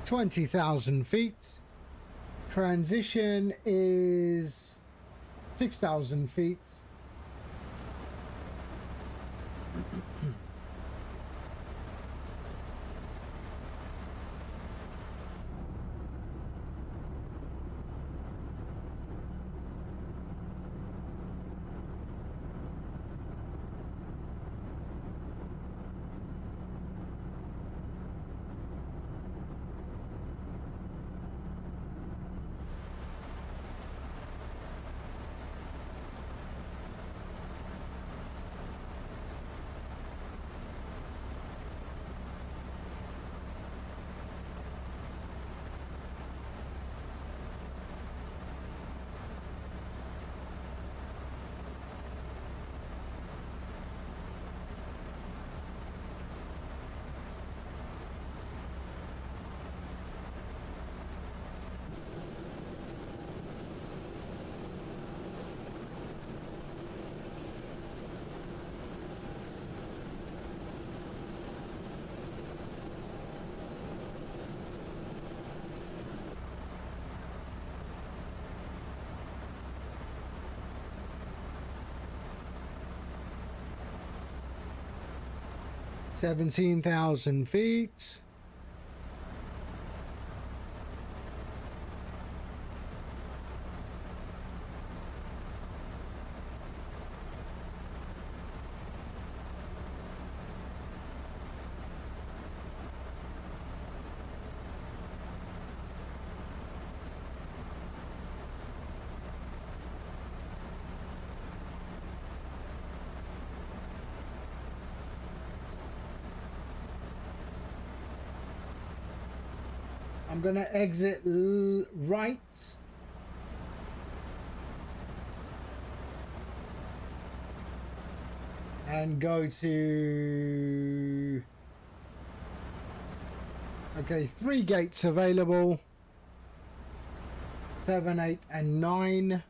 $20,000 feet. Transition is 6,000 feet. $17,000 feet. I'm gonna exit right. And go to... Okay, 3 gates available. 7, 8, and 9.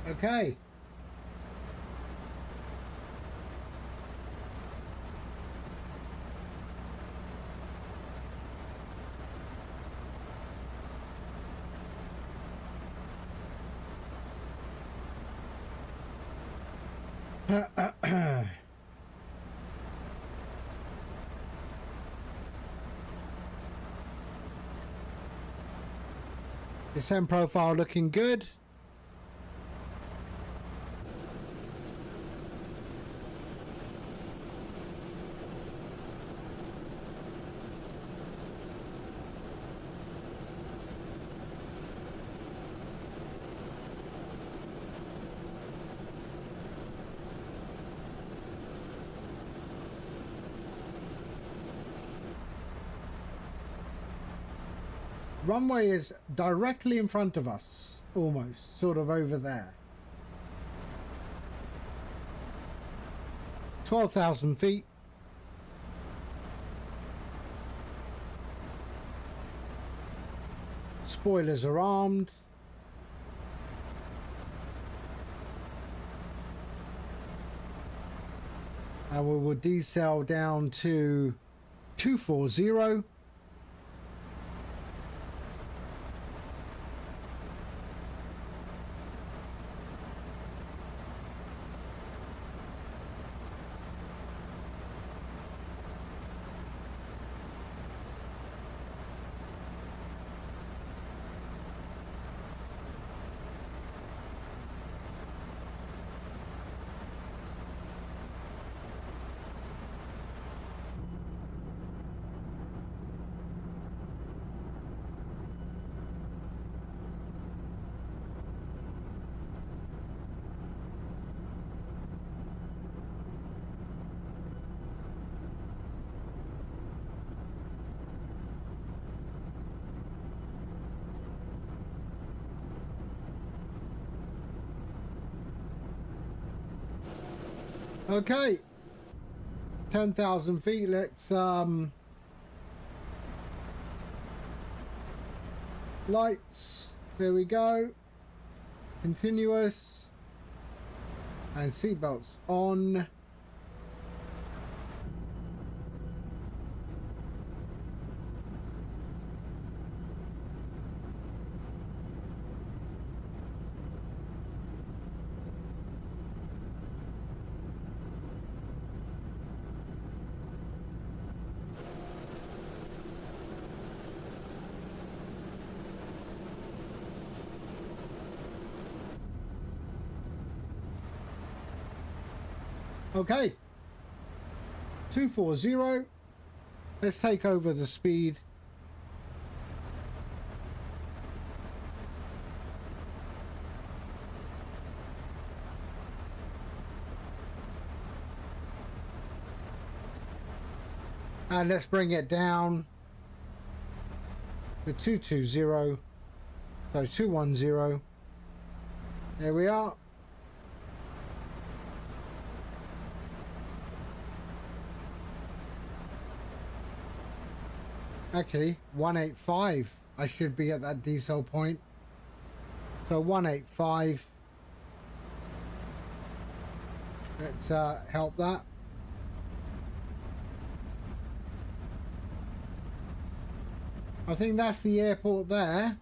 Okay. Descent profile looking good. Runway is directly in front of us, almost, sort of over there. 12,000 feet. Spoilers are armed. And we will decel down to 240. Okay, 10,000 feet. Let's lights, there we go, continuous, and seatbelts on. Okay, 240. Let's take over the speed. And let's bring it down to 220. So 210. There we are. Actually, 185. I should be at that decel point. So 185. Let's help that. I think that's the airport there.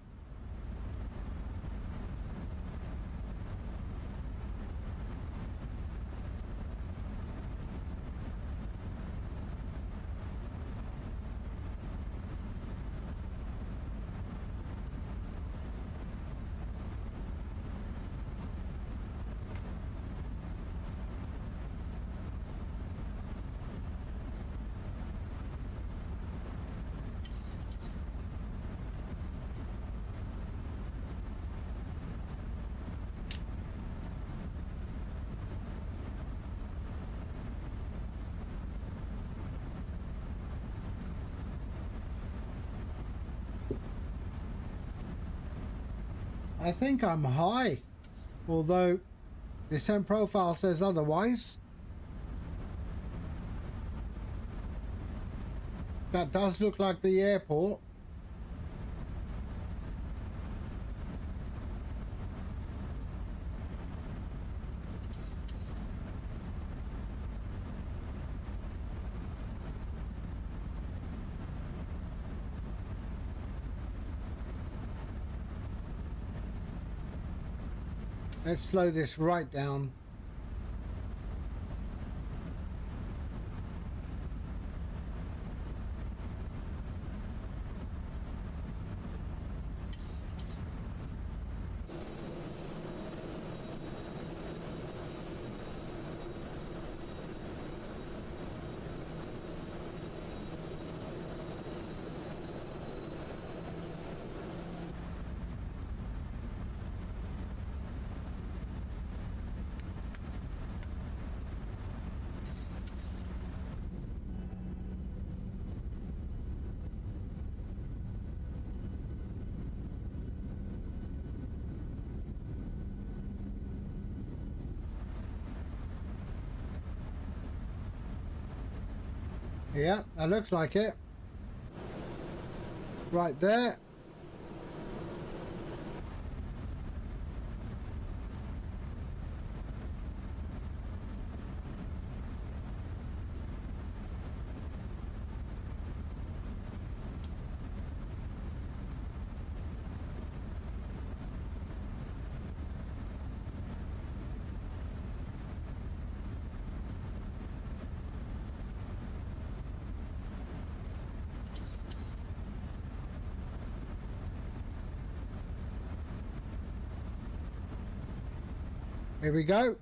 I think I'm high, although descent profile says otherwise. That does look like the airport. Let's slow this right down. Yeah, that looks like it. Right there. Here we go.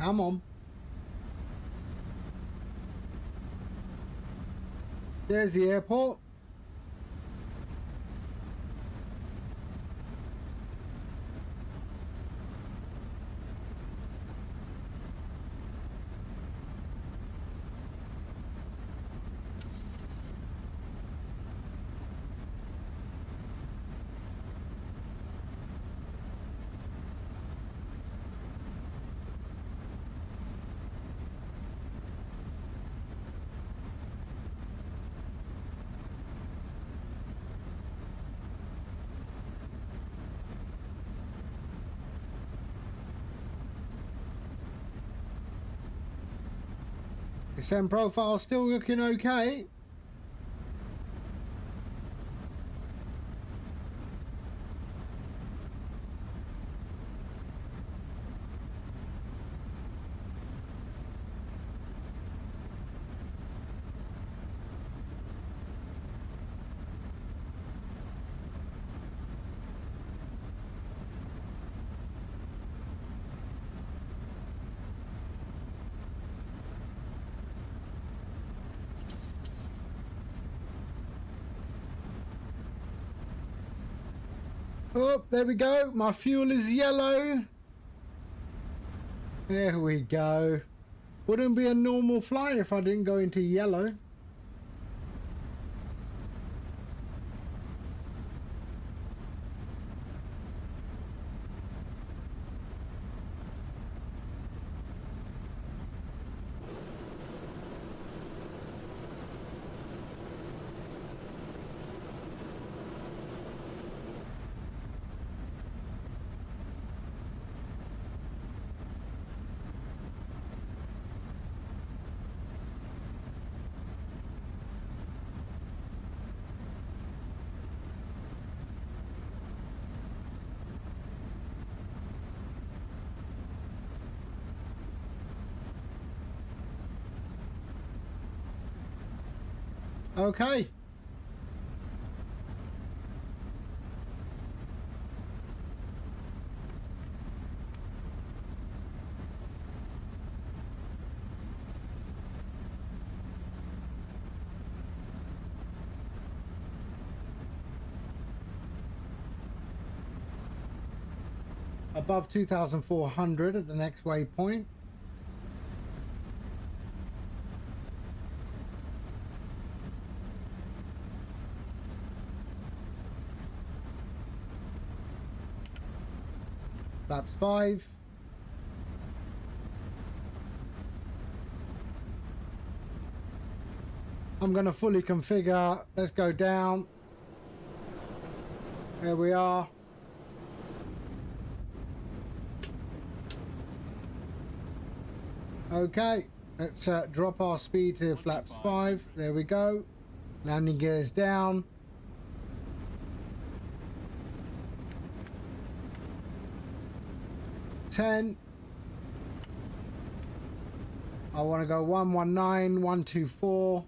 Come on. There's the airport. Descent profile still looking okay. Oh, there we go. My fuel is yellow. There we go. Wouldn't be a normal flight if I didn't go into yellow. Okay. Above 2,400 at the next waypoint. Flaps 5. I'm going to fully configure. Let's go down. There we are. Okay, let's drop our speed to flaps 5. There we go. Landing gears down. I want to go 119, 124.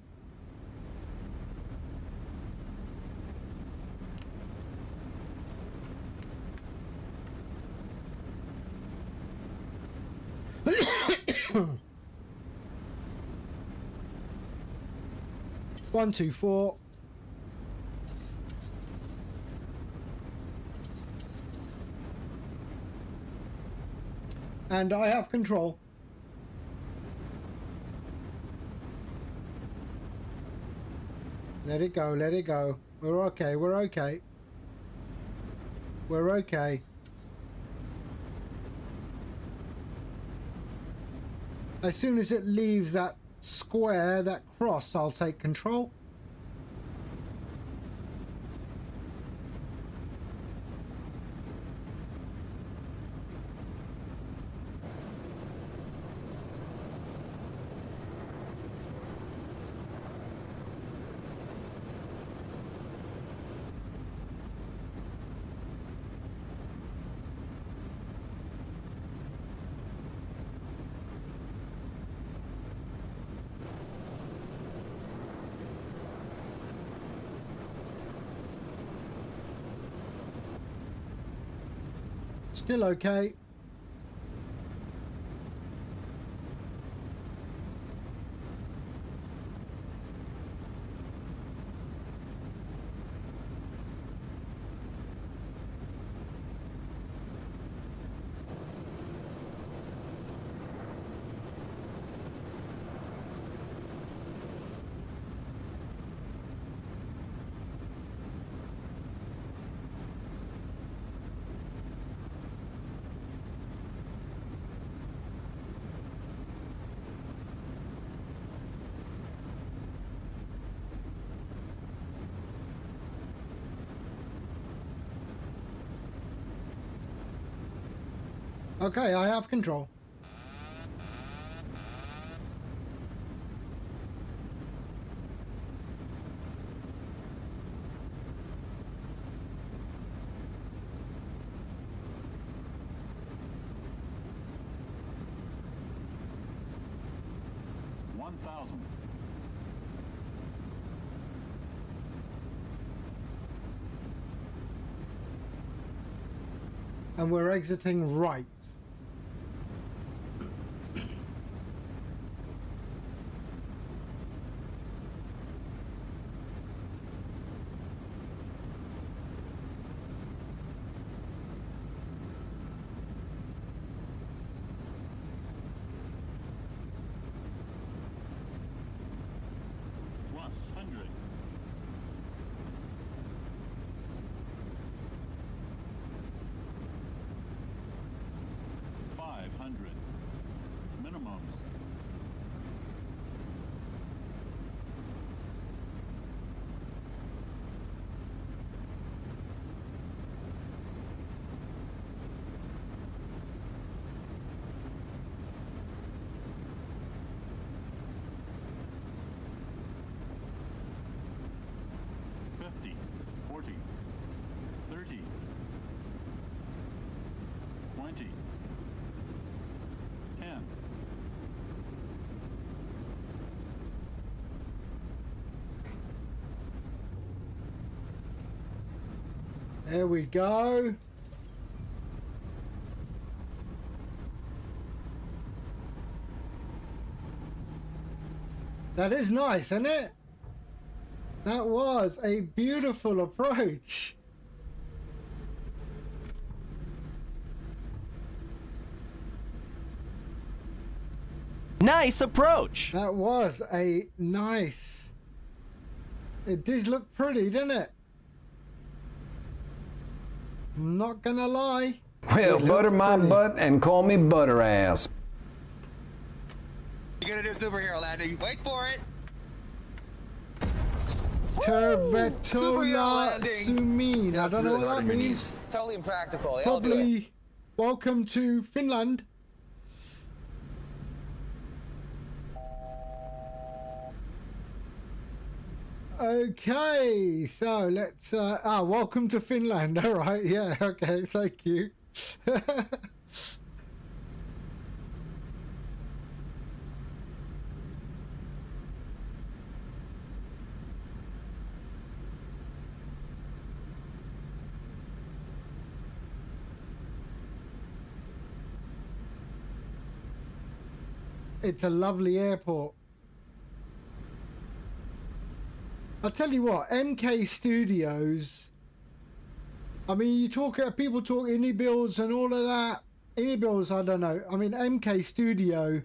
124. And I have control. Let it go, let it go. We're okay, we're okay. We're okay. As soon as it leaves that square, that cross, I'll take control. Still okay. Okay, I have control. And we're exiting right. There we go. That is nice, isn't it? That was a beautiful approach. Nice approach. That was a nice. It did look pretty, didn't it? I'm not gonna lie. Well, butter my butt and call me butter ass. You're gonna do a superhero landing. Wait for it. Tervetuloa Sumin. I don't know what that means. Totally impractical. Probably welcome to Finland. Okay, so let's welcome to Finland. All right, yeah, okay, thank you. it's a lovely airport. I'll tell you what, MK Studios, I mean, you talk, people talk indie builds and all of that. Indie builds, I don't know. I mean, MK Studio,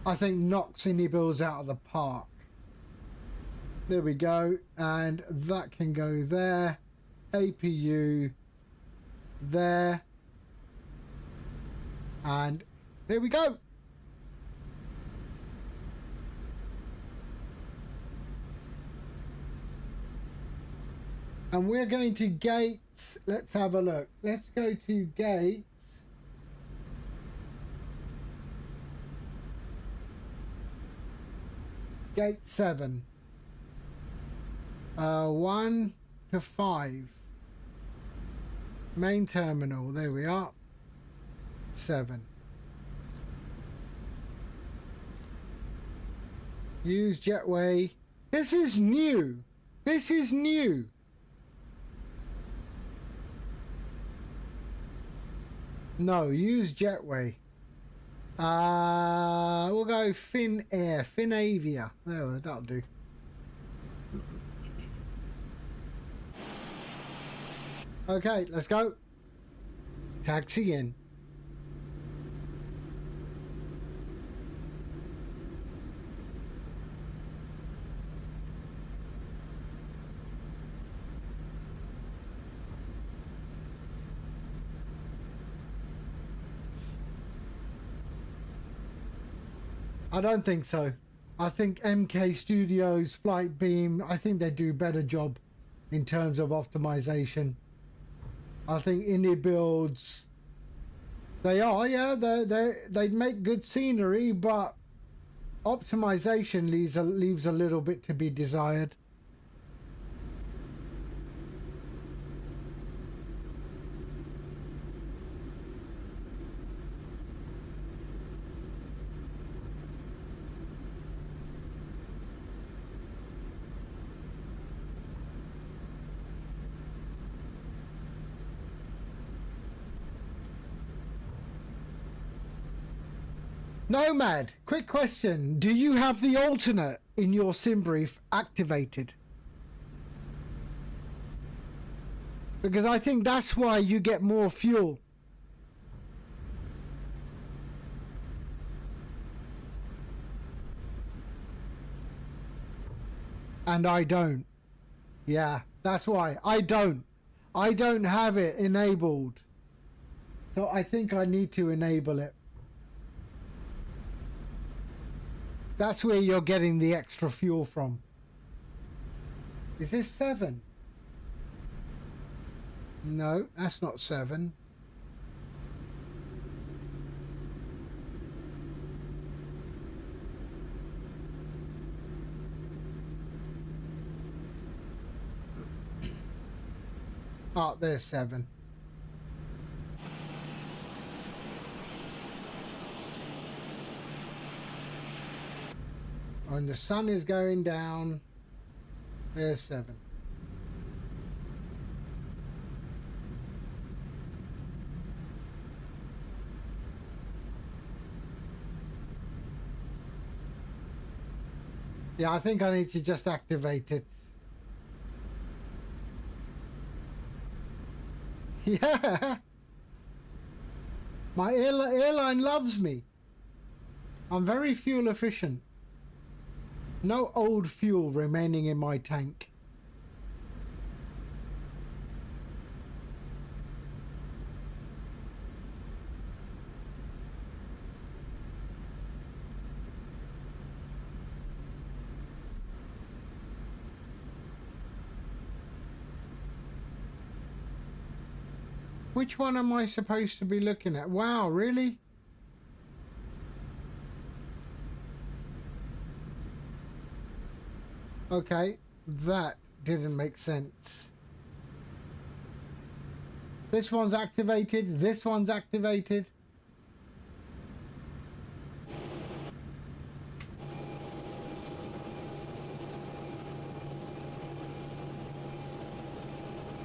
I think, knocks indie builds out of the park. There we go. And that can go there. APU there. And there we go. And we're going to gates. Let's have a look. Let's go to gates. Gate 7. 1 to 5. Main terminal. There we are. 7. Use jetway. This is new. This is new. No, use jetway. We'll go Finavia. There, that'll do. Okay, let's go. Taxi in. I don't think so. I think MK Studios, Flight Beam, I think they do a better job in terms of optimization. I think indie builds, they are, yeah, they make good scenery, but optimization leaves a little bit to be desired. Nomad, quick question. Do you have the alternate in your sim brief activated? Because I think that's why you get more fuel. And I don't. Yeah, that's why. I don't have it enabled. So I think I need to enable it. That's where you're getting the extra fuel from. Is this 7? No, that's not 7. Oh, there's 7. When the sun is going down, there's 7. Yeah, I think I need to just activate it. Yeah. My airline loves me. I'm very fuel efficient. No old fuel remaining in my tank. Which one am I supposed to be looking at? Wow, really? Okay, that didn't make sense. This one's activated, this one's activated.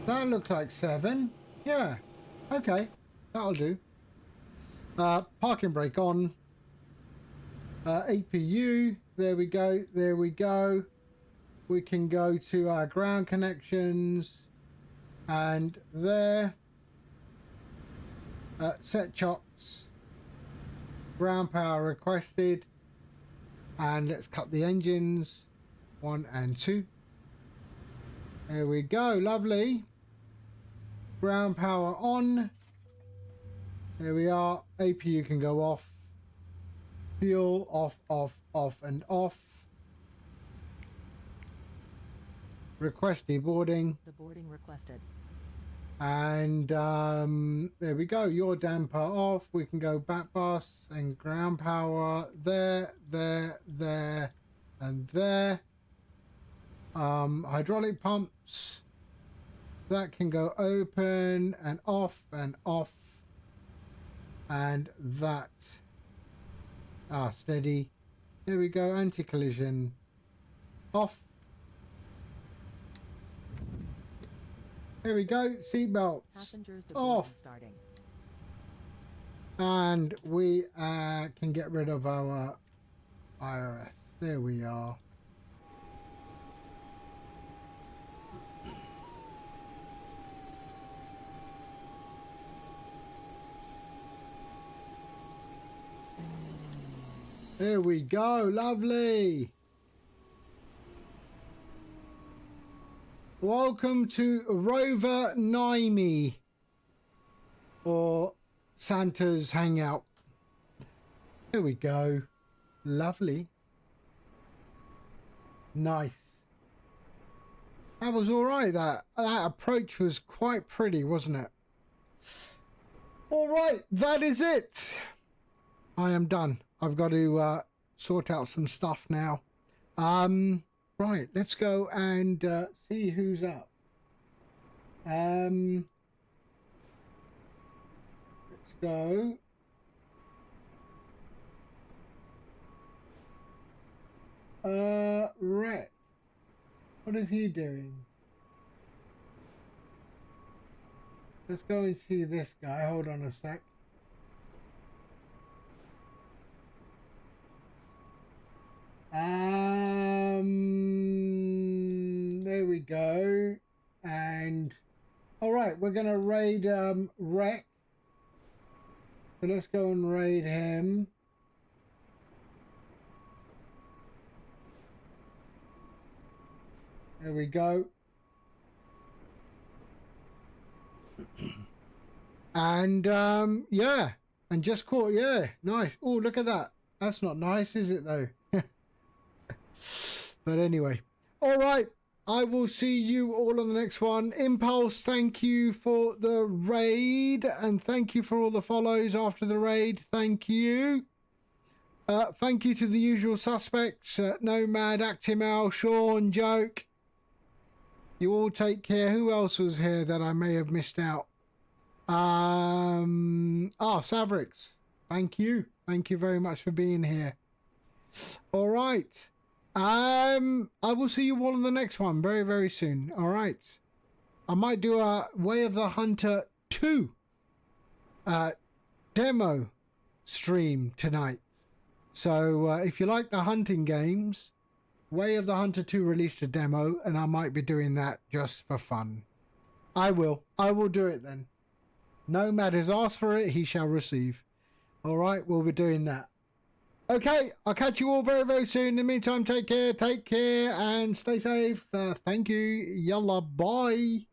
That looks like 7. Yeah, okay, that'll do. Parking brake on. APU, there we go, there we go. We can go to our ground connections, and there, set chocks, ground power requested, and let's cut the engines, 1 and 2. There we go, lovely. Ground power on. There we are. APU can go off. Fuel off, off, off, and off. Request deboarding. The boarding requested. And there we go. Your damper off. We can go back bus and ground power there, there, there, and there. Hydraulic pumps. That can go open and off and off. And that. Steady. There we go. Anti-collision off. There we go. Seatbelt Passengers off. starting. And we can get rid of our IRS. There we are. There we go. Lovely. Welcome to Rovaniemi, or Santa's hangout. There we go. Lovely. Nice. That was all right. That approach was quite pretty, wasn't it? All right, that is it. I am done. I've got to sort out some stuff now. Right, let's go and see who's up. Let's go. Rec. What is he doing? Let's go and see this guy. Hold on a sec. There we go. And all right, we're gonna raid Rec. So let's go and raid him. There we go. And yeah, and just caught, yeah, nice. Oh, look at that. That's not nice, is it though? But anyway, all right, I will see you all on the next one. Impulse, thank you for the raid, and thank you for all the follows after the raid. Thank you. Thank you to the usual suspects, Nomad, Actimal, Sean, Joke. You all take care. Who else was here that I may have missed out? Savrix. Thank you. Thank you very much for being here. All right. I will see you all on the next one very, very soon. All right. I might do a Way of the Hunter 2 demo stream tonight. So if you like the hunting games, Way of the Hunter 2 released a demo, and I might be doing that just for fun. I will do it then. Nomad has asked for it, he shall receive. All right, we'll be doing that. Okay, I'll catch you all very, very soon. In the meantime, take care, and stay safe. Thank you. Yalla, bye.